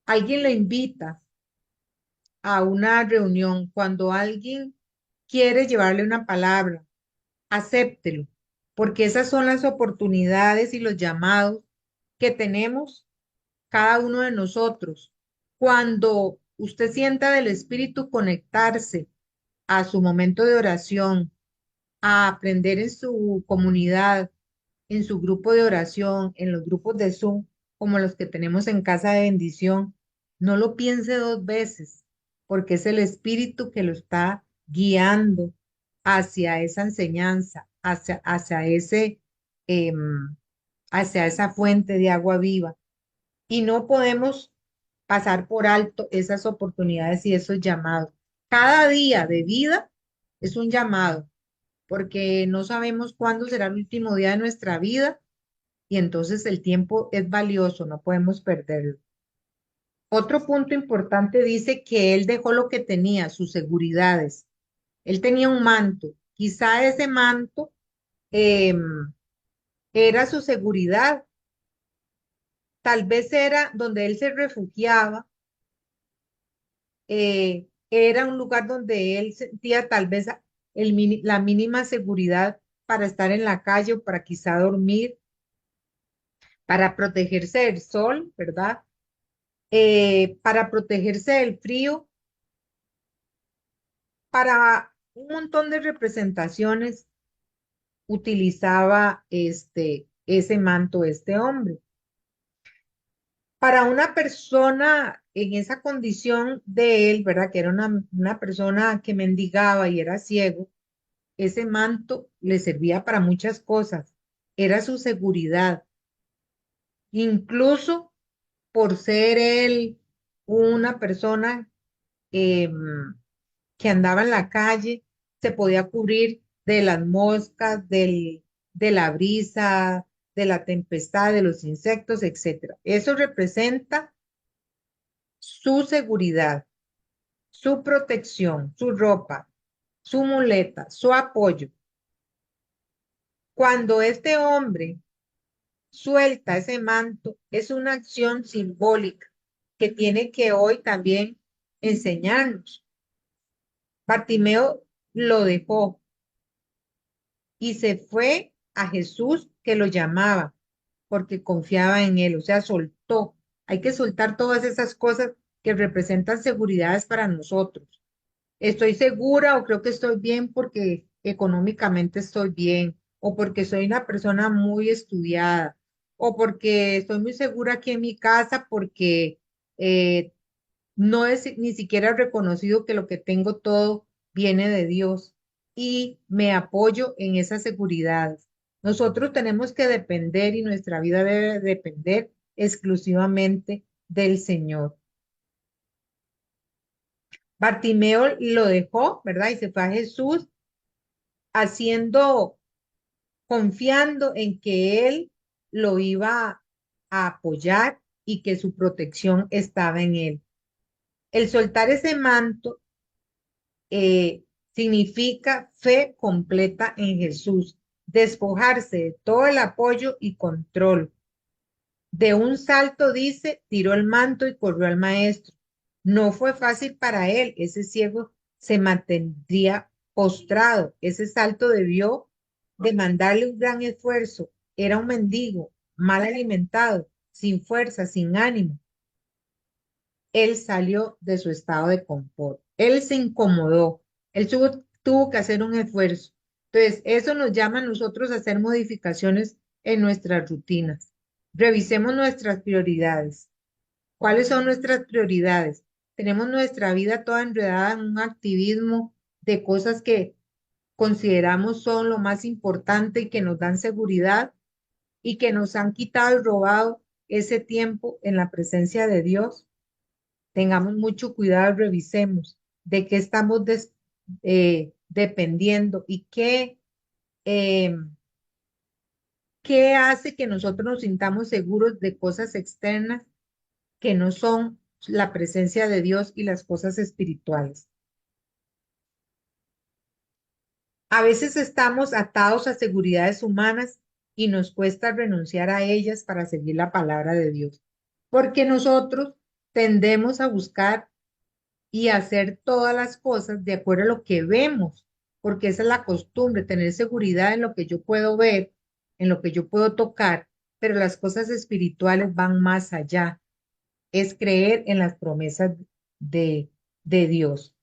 alguien le invita a una reunión, cuando alguien quiere llevarle una palabra, acéptelo, porque esas son las oportunidades y los llamados que tenemos cada uno de nosotros. Cuando usted sienta del Espíritu conectarse a su momento de oración, a aprender en su comunidad, en su grupo de oración, en los grupos de Zoom, como los que tenemos en Casa de Bendición, no lo piense dos veces, porque es el Espíritu que lo está guiando hacia esa enseñanza, hacia em, hacia esa fuente de agua viva. Y no podemos pasar por alto esas oportunidades y esos llamados. Cada día de vida es un llamado, porque no sabemos cuándo será el último día de nuestra vida y entonces el tiempo es valioso, no podemos perderlo. Otro punto importante dice que él dejó lo que tenía, sus seguridades. Él tenía un manto, quizá ese manto era su seguridad, tal vez era donde él se refugiaba, era un lugar donde él sentía tal vez la mínima seguridad para estar en la calle o para quizá dormir, para protegerse del sol, ¿verdad? Para protegerse del frío, para un montón de representaciones utilizaba ese manto, este hombre. Para una persona en esa condición de él, ¿verdad? Que era una persona que mendigaba y era ciego, ese manto le servía para muchas cosas. Era su seguridad, incluso por ser él una persona em, que andaba en la calle, se podía cubrir de las moscas, de la brisa, de la tempestad, de los insectos, etcétera. Eso representa su seguridad, su protección, su ropa, su muleta, su apoyo. Cuando este hombre suelta ese manto, es una acción simbólica que tiene que hoy también enseñarnos. Bartimeo lo dejó y se fue a Jesús que lo llamaba porque confiaba en él, o sea, soltó. Hay que soltar todas esas cosas que representan seguridades para nosotros. Estoy segura o creo que estoy bien porque económicamente estoy bien, o porque soy una persona muy estudiada, o porque estoy muy segura aquí en mi casa porque eh, no es ni siquiera reconocido que lo que tengo todo viene de Dios y me apoyo en esas seguridades. Nosotros tenemos que depender y nuestra vida debe depender exclusivamente del Señor. Bartimeo lo dejó, ¿verdad? Y se fue a Jesús haciendo, confiando en que él lo iba a apoyar y que su protección estaba en él. El soltar ese manto significa fe completa en Jesús, despojarse de todo el apoyo y control. De un salto, dice, tiró el manto y corrió al maestro. No fue fácil para él, ese ciego se mantendría postrado. Ese salto debió demandarle un gran esfuerzo. Era un mendigo, mal alimentado, sin fuerza, sin ánimo. Él salió de su estado de confort. Él se incomodó. Él tuvo que hacer un esfuerzo. Entonces, eso nos llama a nosotros a hacer modificaciones en nuestras rutinas. Revisemos nuestras prioridades. ¿Cuáles son nuestras prioridades? Tenemos nuestra vida toda enredada en un activismo de cosas que consideramos son lo más importante y que nos dan seguridad y que nos han quitado y robado ese tiempo en la presencia de Dios. Tengamos mucho cuidado, revisemos de qué estamos dependiendo y eh, qué hace que nosotros nos sintamos seguros de cosas externas que no son la presencia de Dios y las cosas espirituales. A veces estamos atados a seguridades humanas y nos cuesta renunciar a ellas para seguir la palabra de Dios, porque nosotros tendemos a buscar y hacer todas las cosas de acuerdo a lo que vemos, porque esa es la costumbre, tener seguridad en lo que yo puedo ver, en lo que yo puedo tocar, pero las cosas espirituales van más allá, es creer en las promesas de, de Dios.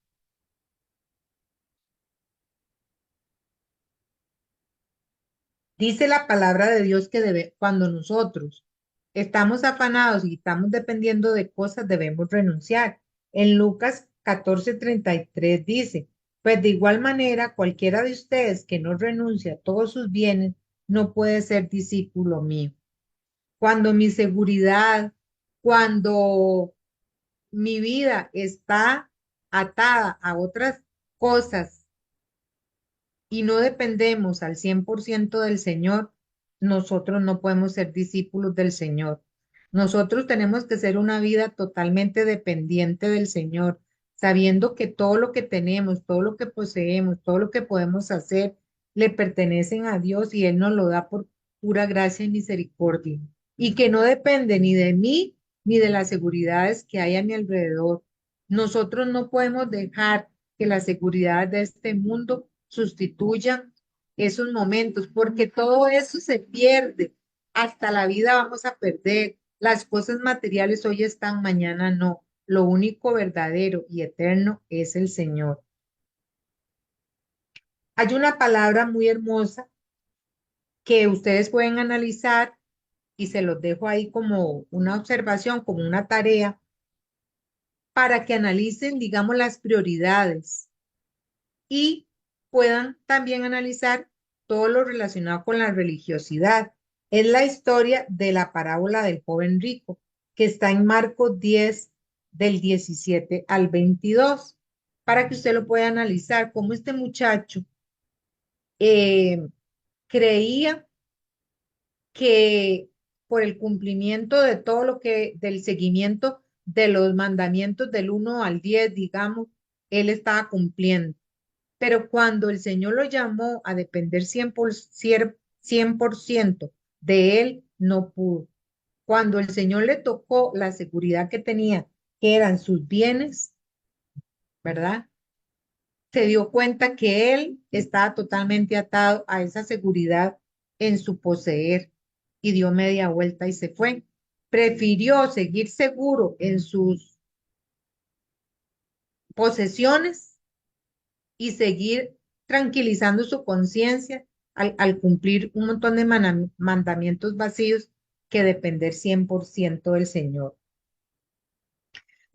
Dice la palabra de Dios que cuando nosotros estamos afanados y estamos dependiendo de cosas, debemos renunciar. En Lucas 14:33 dice, pues de igual manera, cualquiera de ustedes que no renuncie a todos sus bienes, no puede ser discípulo mío. Cuando mi seguridad, cuando mi vida está atada a otras cosas y no dependemos al 100% del Señor, nosotros no podemos ser discípulos del Señor. Nosotros tenemos que ser una vida totalmente dependiente del Señor, sabiendo que todo lo que tenemos, todo lo que poseemos, todo lo que podemos hacer, le pertenecen a Dios y Él nos lo da por pura gracia y misericordia. Y que no depende ni de mí ni de las seguridades que hay a mi alrededor. Nosotros no podemos dejar que la seguridad de este mundo sustituyan esos momentos, porque todo eso se pierde. Hasta la vida vamos a perder. Las cosas materiales hoy están, mañana no. Lo único verdadero y eterno es el Señor. Hay una palabra muy hermosa que ustedes pueden analizar y se los dejo ahí como una observación, como una tarea, para que analicen, digamos, las prioridades y puedan también analizar todo lo relacionado con la religiosidad. Es la historia de la parábola del joven rico, que está en Marcos 10, del 17 al 22, para que usted lo pueda analizar, cómo este muchacho eh, creía que por el cumplimiento de todo lo que, del seguimiento de los mandamientos del 1 al 10, digamos, él estaba cumpliendo. Pero cuando el Señor lo llamó a depender 100% de él, no pudo. Cuando el Señor le tocó la seguridad que tenía, que eran sus bienes, ¿verdad? Se dio cuenta que él estaba totalmente atado a esa seguridad en su poseer y dio media vuelta y se fue. Prefirió seguir seguro en sus posesiones y seguir tranquilizando su conciencia al cumplir un montón de mandamientos vacíos que depender 100% del Señor.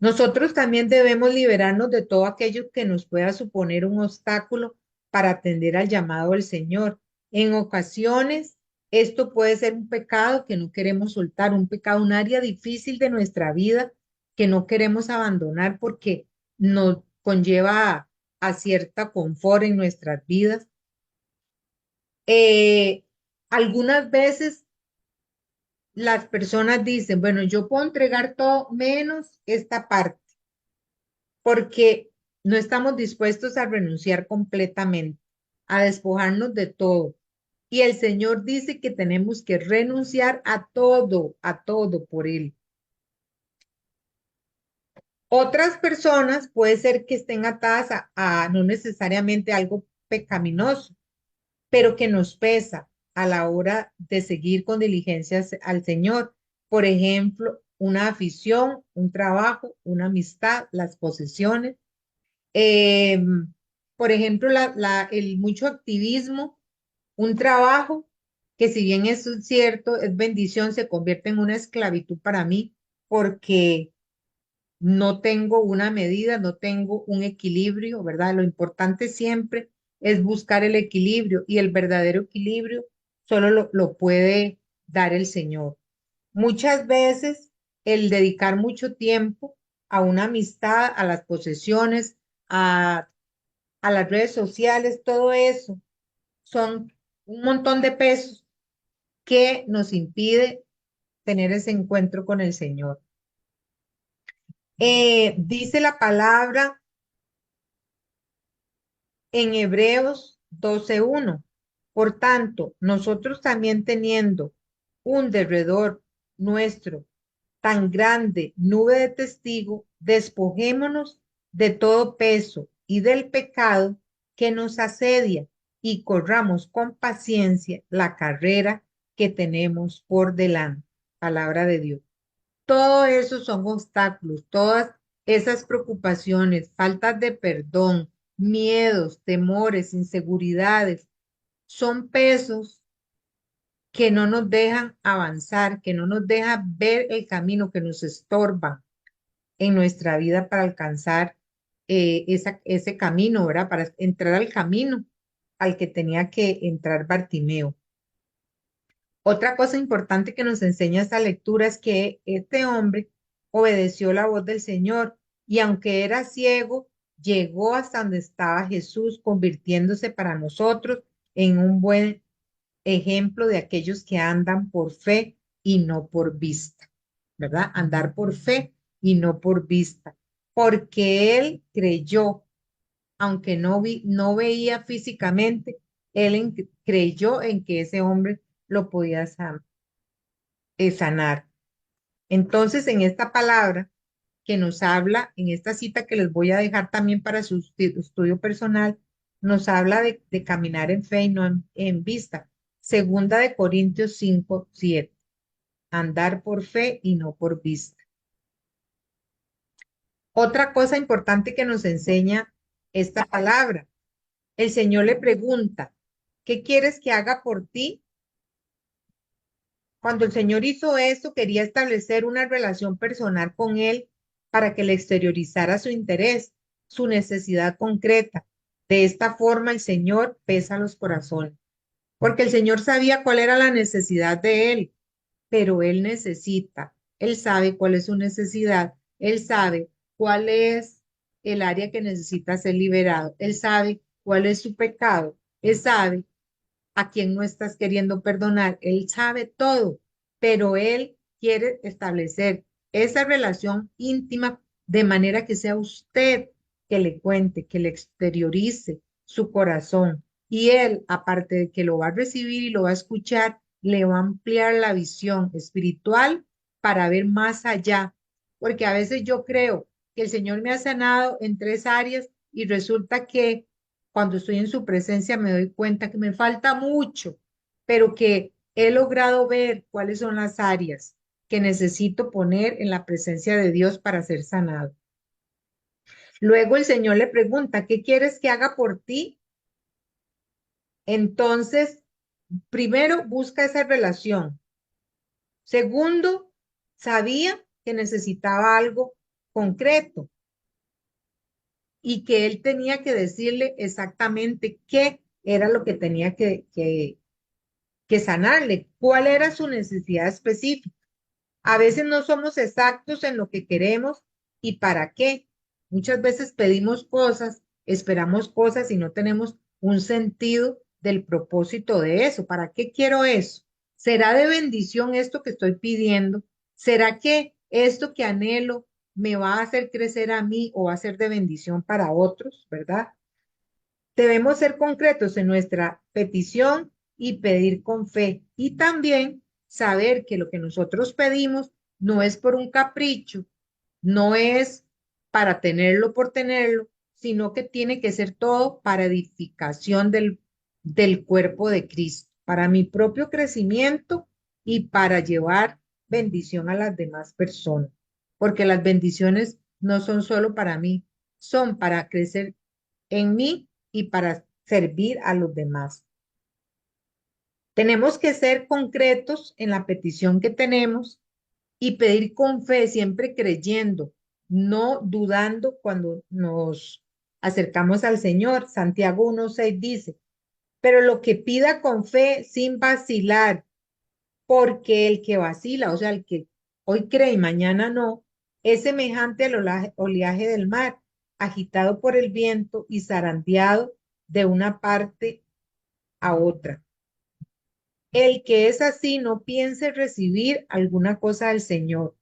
Nosotros también debemos liberarnos de todo aquello que nos pueda suponer un obstáculo para atender al llamado del Señor. En ocasiones, esto puede ser un pecado que no queremos soltar, un pecado, un área difícil de nuestra vida que no queremos abandonar porque nos conlleva a cierta confort en nuestras vidas. Eh, Algunas veces las personas dicen, bueno, yo puedo entregar todo menos esta parte porque no estamos dispuestos a renunciar completamente, a despojarnos de todo. Y el Señor dice que tenemos que renunciar a todo por Él. Otras personas puede ser que estén atadas a no necesariamente algo pecaminoso, pero que nos pesa a la hora de seguir con diligencias al Señor. Por ejemplo, una afición, un trabajo, una amistad, las posesiones. Eh, por ejemplo, el mucho activismo, un trabajo que si bien es cierto, es bendición, se convierte en una esclavitud para mí porque no tengo una medida, no tengo un equilibrio, ¿verdad? Lo importante siempre es buscar el equilibrio y el verdadero equilibrio solo lo puede dar el Señor. Muchas veces el dedicar mucho tiempo a una amistad, a las posesiones, a las redes sociales, todo eso son un montón de pesos que nos impide tener ese encuentro con el Señor. Dice la palabra en Hebreos 12:1. Por tanto, nosotros también teniendo un derredor nuestro tan grande nube de testigo, despojémonos de todo peso y del pecado que nos asedia y corramos con paciencia la carrera que tenemos por delante. Palabra de Dios. Todo eso son obstáculos, todas esas preocupaciones, faltas de perdón, miedos, temores, inseguridades, son pesos que no nos dejan avanzar, que no nos dejan ver el camino, que nos estorban en nuestra vida para alcanzar ese camino, ¿verdad? Para entrar al camino al que tenía que entrar Bartimeo. Otra cosa importante que nos enseña esta lectura es que este hombre obedeció la voz del Señor y aunque era ciego, llegó hasta donde estaba Jesús, convirtiéndose para nosotros en un buen ejemplo de aquellos que andan por fe y no por vista, ¿verdad? Andar por fe y no por vista, porque él creyó, aunque no veía físicamente, creyó en que ese hombre lo podía sanar. Entonces, en esta palabra que nos habla, en esta cita que les voy a dejar también para su estudio personal, nos habla de caminar en fe y no en vista. Segunda de Corintios 5:7. Andar por fe y no por vista. Otra cosa importante que nos enseña esta palabra. El Señor le pregunta, ¿qué quieres que haga por ti? Cuando el Señor hizo esto, quería establecer una relación personal con él para que le exteriorizara su interés, su necesidad concreta. De esta forma, el Señor pesa los corazones, porque el Señor sabía cuál era la necesidad de él, pero él necesita, él sabe cuál es su necesidad, él sabe cuál es el área que necesita ser liberado, él sabe cuál es su pecado, él sabe a quien no estás queriendo perdonar. Él sabe todo, pero él quiere establecer esa relación íntima de manera que sea usted que le cuente, que le exteriorice su corazón. Y él, aparte de que lo va a recibir y lo va a escuchar, le va a ampliar la visión espiritual para ver más allá. Porque a veces yo creo que el Señor me ha sanado en tres áreas y resulta que cuando estoy en su presencia me doy cuenta que me falta mucho, pero que he logrado ver cuáles son las áreas que necesito poner en la presencia de Dios para ser sanado. Luego el Señor le pregunta, ¿qué quieres que haga por ti? Entonces, primero busca esa relación. Segundo, sabía que necesitaba algo concreto y que él tenía que decirle exactamente qué era lo que tenía que sanarle, cuál era su necesidad específica. A veces no somos exactos en lo que queremos y para qué. Muchas veces pedimos cosas, esperamos cosas y no tenemos un sentido del propósito de eso. ¿Para qué quiero eso? ¿Será de bendición esto que estoy pidiendo? ¿Será que esto que anhelo me va a hacer crecer a mí o va a ser de bendición para otros, verdad? Debemos ser concretos en nuestra petición y pedir con fe. Y también saber que lo que nosotros pedimos no es por un capricho, no es para tenerlo por tenerlo, sino que tiene que ser todo para edificación del cuerpo de Cristo, para mi propio crecimiento y para llevar bendición a las demás personas. Porque las bendiciones no son solo para mí, son para crecer en mí y para servir a los demás. Tenemos que ser concretos en la petición que tenemos y pedir con fe, siempre creyendo, no dudando cuando nos acercamos al Señor. Santiago 1:6 dice, pero lo que pida con fe sin vacilar, porque el que vacila, o sea, el que hoy cree y mañana no, es semejante al oleaje del mar, agitado por el viento y zarandeado de una parte a otra. El que es así no piense recibir alguna cosa del Señor.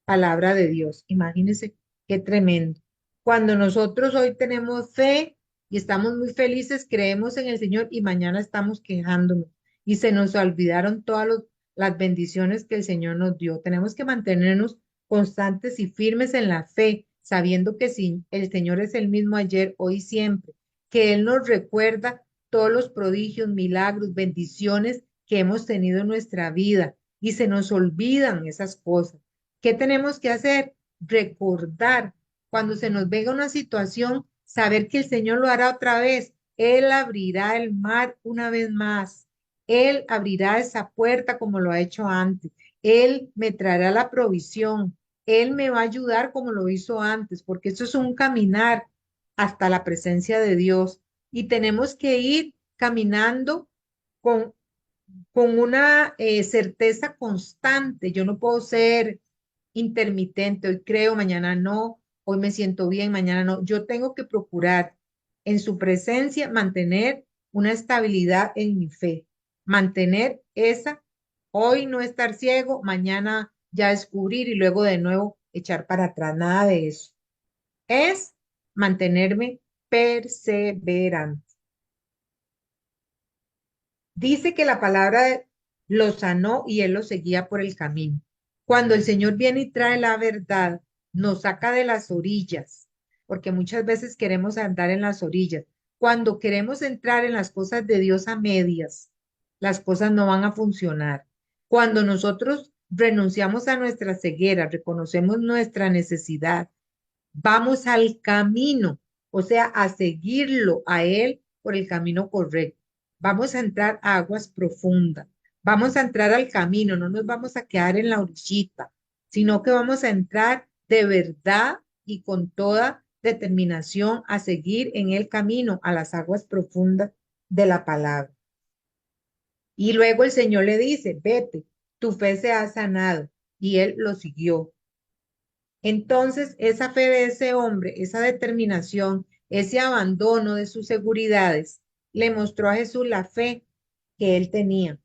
Palabra de Dios. Imagínense qué tremendo. Cuando nosotros hoy tenemos fe y estamos muy felices, creemos en el Señor y mañana estamos quejándonos y se nos olvidaron todas las bendiciones que el Señor nos dio. Tenemos que mantenernos constantes y firmes en la fe, sabiendo que sí, el Señor es el mismo ayer, hoy y siempre, que Él nos recuerda todos los prodigios, milagros, bendiciones que hemos tenido en nuestra vida y se nos olvidan esas cosas. ¿Qué tenemos que hacer? Recordar cuando se nos venga una situación, saber que el Señor lo hará otra vez. Él abrirá el mar una vez más. Él abrirá esa puerta como lo ha hecho antes. Él me traerá la provisión. Él me va a ayudar como lo hizo antes, porque eso es un caminar hasta la presencia de Dios. Y tenemos que ir caminando con, con una certeza constante. Yo no puedo ser intermitente, hoy creo, mañana no, hoy me siento bien, mañana no. Yo tengo que procurar en su presencia mantener una estabilidad en mi fe, mantener esa, hoy no estar ciego, mañana ya descubrir y luego de nuevo echar para atrás, nada de eso. Es mantenerme perseverante. Dice que la palabra lo sanó y él lo seguía por el camino. Cuando el Señor viene y trae la verdad, nos saca de las orillas, porque muchas veces queremos andar en las orillas. Cuando queremos entrar en las cosas de Dios a medias, las cosas no van a funcionar. Cuando nosotros renunciamos a nuestra ceguera, reconocemos nuestra necesidad, vamos al camino, o sea, a seguirlo a Él por el camino correcto. Vamos a entrar a aguas profundas, Vamos a entrar al camino, no nos vamos a quedar en la orillita, sino que vamos a entrar de verdad y con toda determinación a seguir en el camino a las aguas profundas de la palabra. Y luego el Señor le dice, vete, tu fe se ha sanado. Y él lo siguió. Entonces, esa fe de ese hombre, esa determinación, ese abandono de sus seguridades, le mostró a Jesús la fe que él tenía.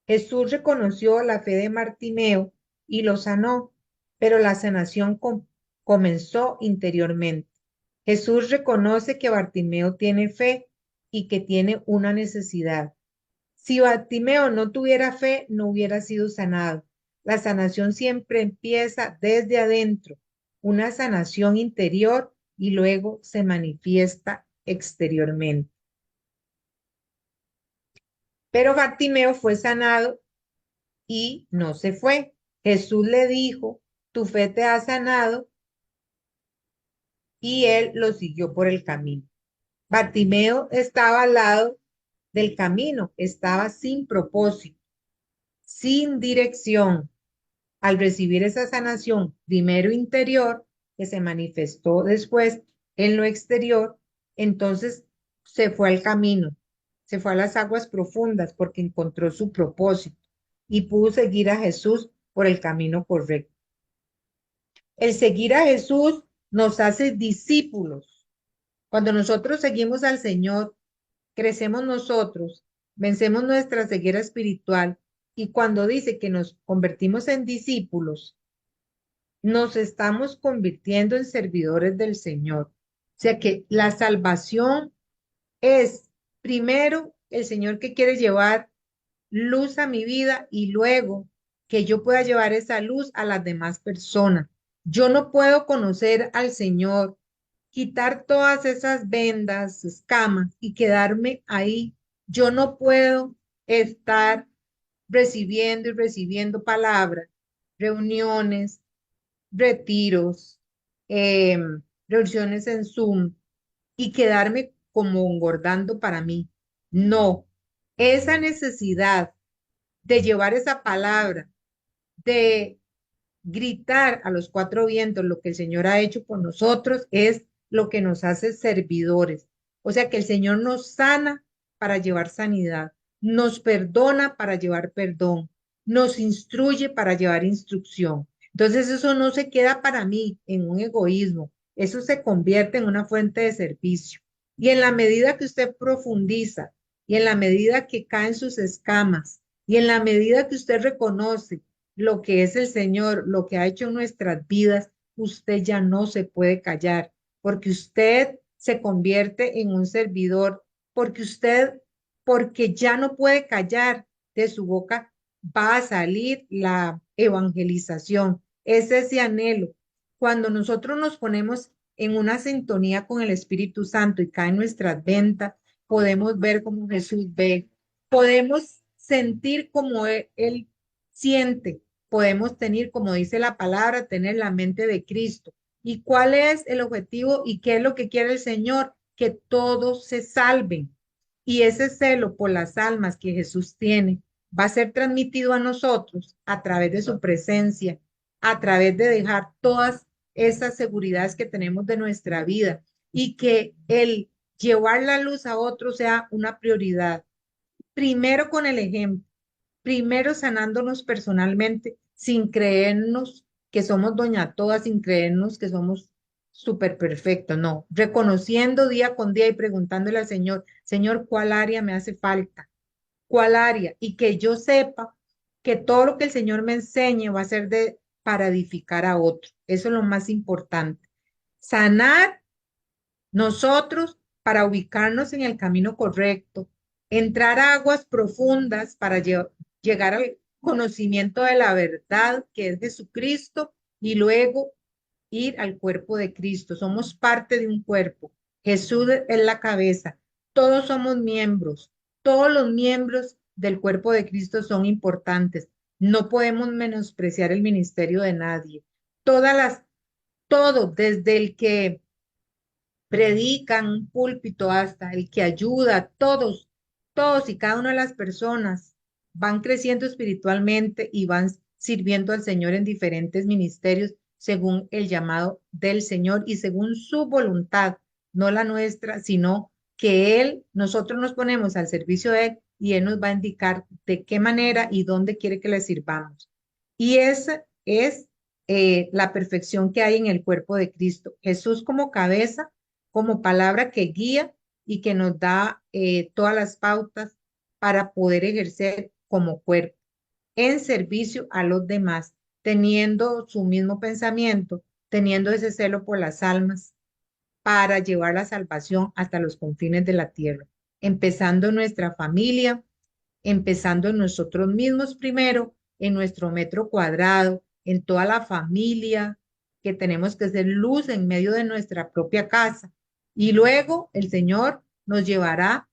Jesús reconoció la fe de Bartimeo y lo sanó, pero la sanación comenzó interiormente. Jesús reconoce que Bartimeo tiene fe y que tiene una necesidad. Si Bartimeo no tuviera fe, no hubiera sido sanado. La sanación siempre empieza desde adentro, una sanación interior y luego se manifiesta exteriormente. Pero Bartimeo fue sanado y no se fue. Jesús le dijo, tu fe te ha sanado, y él lo siguió por el camino. Bartimeo estaba al lado del camino, estaba sin propósito, sin dirección. Al recibir esa sanación, primero interior, que se manifestó después en lo exterior, entonces se fue al camino, se fue a las aguas profundas porque encontró su propósito y pudo seguir a Jesús por el camino correcto. El seguir a Jesús nos hace discípulos. Cuando nosotros seguimos al Señor, crecemos nosotros, vencemos nuestra ceguera espiritual, y cuando dice que nos convertimos en discípulos, nos estamos convirtiendo en servidores del Señor. O sea que la salvación es primero el Señor que quiere llevar luz a mi vida y luego que yo pueda llevar esa luz a las demás personas. Yo no puedo conocer al Señor, quitar todas esas vendas, escamas y quedarme ahí. Yo no puedo estar recibiendo y recibiendo palabras, reuniones, retiros, eh, reuniones en Zoom y quedarme como engordando para mí. No, esa necesidad de llevar esa palabra, de gritar a los cuatro vientos lo que el Señor ha hecho por nosotros es lo que nos hace servidores. O sea que el Señor nos sana para llevar sanidad, nos perdona para llevar perdón, nos instruye para llevar instrucción. Entonces eso no se queda para mí en un egoísmo, eso se convierte en una fuente de servicio. Y en la medida que usted profundiza y en la medida que caen sus escamas y en la medida que usted reconoce lo que es el Señor, lo que ha hecho en nuestras vidas, usted ya no se puede callar, porque usted se convierte en un servidor, porque ya no puede callar, de su boca va a salir la evangelización. Es ese anhelo. Cuando nosotros nos ponemos en una sintonía con el Espíritu Santo y caen nuestras ventas, podemos ver como Jesús ve, podemos sentir como él siente, podemos tener, como dice la palabra, tener la mente de Cristo. ¿Y cuál es el objetivo y qué es lo que quiere el Señor? Que todos se salven. Y ese celo por las almas que Jesús tiene va a ser transmitido a nosotros a través de su presencia, a través de dejar todas esas seguridades que tenemos de nuestra vida y que el llevar la luz a otros sea una prioridad. Primero con el ejemplo, primero sanándonos personalmente sin creernos que somos doña todas, sin creernos que somos súper perfectos, no, reconociendo día con día y preguntándole al Señor, Señor, ¿cuál área me hace falta? ¿Cuál área? Y que yo sepa que todo lo que el Señor me enseñe va a ser para edificar a otro. Eso es lo más importante. Sanar nosotros para ubicarnos en el camino correcto, entrar a aguas profundas para llegar al conocimiento de la verdad que es Jesucristo y luego ir al cuerpo de Cristo. Somos parte de un cuerpo. Jesús es la cabeza. Todos somos miembros. Todos los miembros del cuerpo de Cristo son importantes. No podemos menospreciar el ministerio de nadie. Todas las, todo, desde el que predican un púlpito hasta el que ayuda, todos y cada una de las personas van creciendo espiritualmente y van sirviendo al Señor en diferentes ministerios según el llamado del Señor y según su voluntad, no la nuestra, sino que nosotros nos ponemos al servicio de Él y Él nos va a indicar de qué manera y dónde quiere que le sirvamos. Y esa es la perfección que hay en el cuerpo de Cristo. Jesús como cabeza, como palabra que guía y que nos da todas las pautas para poder ejercer como cuerpo en servicio a los demás, teniendo su mismo pensamiento, teniendo ese celo por las almas para llevar la salvación hasta los confines de la tierra, empezando en nuestra familia, empezando en nosotros mismos primero, en nuestro metro cuadrado, en toda la familia, que tenemos que ser luz en medio de nuestra propia casa. Y luego el Señor nos llevará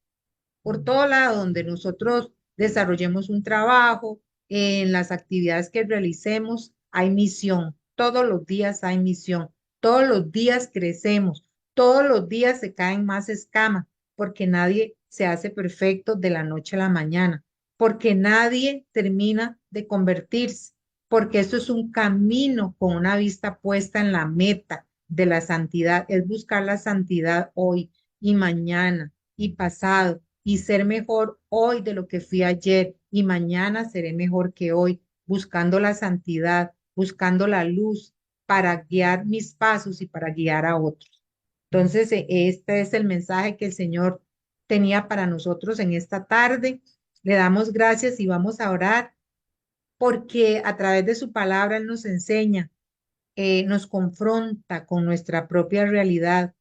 por todo lado donde nosotros desarrollemos un trabajo, en las actividades que realicemos, hay misión. Todos los días hay misión. Todos los días crecemos. Todos los días se caen más escamas, porque nadie se hace perfecto de la noche a la mañana, porque nadie termina de convertirse, porque esto es un camino con una vista puesta en la meta de la santidad, es buscar la santidad hoy y mañana y pasado y ser mejor hoy de lo que fui ayer y mañana seré mejor que hoy, buscando la santidad, buscando la luz para guiar mis pasos y para guiar a otros. Entonces, este es el mensaje que el Señor tenía para nosotros en esta tarde. Le damos gracias y vamos a orar porque a través de su palabra Él nos enseña, nos confronta con nuestra propia realidad.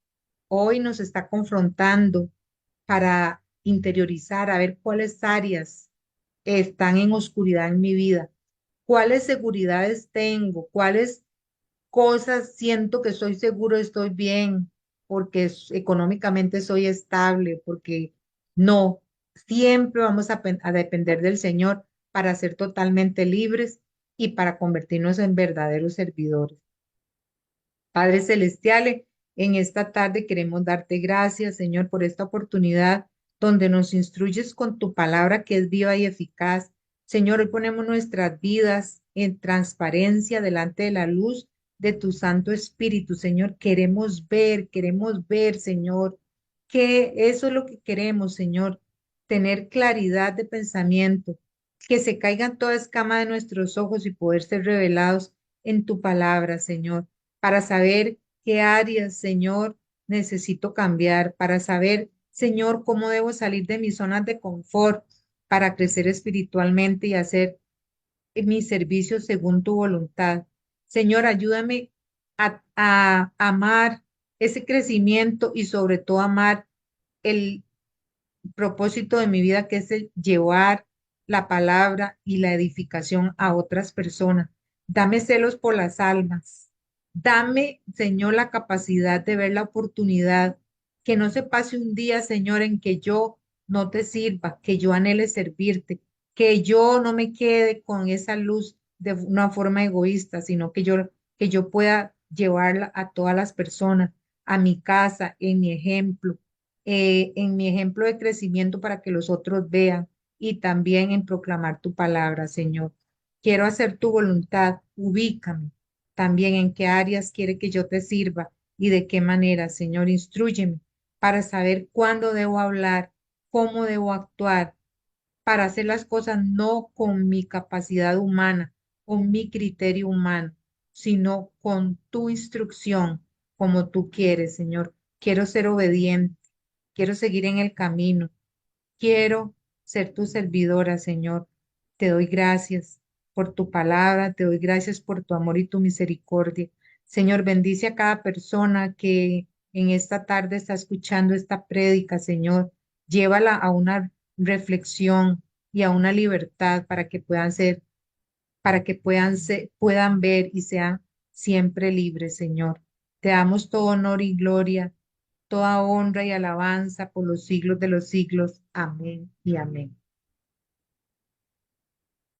Hoy nos está confrontando para interiorizar, a ver cuáles áreas están en oscuridad en mi vida, cuáles seguridades tengo, cuáles cosas siento que estoy seguro, estoy bien, porque económicamente soy estable, porque no, siempre vamos a depender del Señor para ser totalmente libres y para convertirnos en verdaderos servidores. Padre Celestial, en esta tarde queremos darte gracias, Señor, por esta oportunidad donde nos instruyes con tu palabra que es viva y eficaz. Señor, hoy ponemos nuestras vidas en transparencia delante de la luz de tu Santo Espíritu. Señor, queremos ver, Señor, que eso es lo que queremos, Señor, tener claridad de pensamiento, que se caigan toda escama de nuestros ojos y poder ser revelados en tu palabra, Señor, para saber qué áreas, Señor, necesito cambiar, para saber, Señor, cómo debo salir de mis zonas de confort para crecer espiritualmente y hacer mi servicio según tu voluntad. Señor, ayúdame a amar ese crecimiento y sobre todo amar el propósito de mi vida, que es el llevar la palabra y la edificación a otras personas. Dame celos por las almas. Dame, Señor, la capacidad de ver la oportunidad, que no se pase un día, Señor, en que yo no te sirva, que yo anhele servirte, que yo no me quede con esa luz de una forma egoísta, sino que yo pueda llevarla a todas las personas, a mi casa, en mi ejemplo de crecimiento para que los otros vean y también en proclamar tu palabra, Señor. Quiero hacer tu voluntad, ubícame también en qué áreas quiere que yo te sirva y de qué manera, Señor, instrúyeme para saber cuándo debo hablar, cómo debo actuar, para hacer las cosas no con mi capacidad humana, con mi criterio humano, sino con tu instrucción, como tú quieres, Señor. Quiero ser obediente, quiero seguir en el camino, quiero ser tu servidora, Señor. Te doy gracias por tu palabra, te doy gracias por tu amor y tu misericordia. Señor, bendice a cada persona que en esta tarde está escuchando esta prédica, Señor. Llévala a una reflexión y a una libertad para que puedan ser, puedan ver y sean siempre libres, Señor. Te damos todo honor y gloria, toda honra y alabanza por los siglos de los siglos. Amén y amén.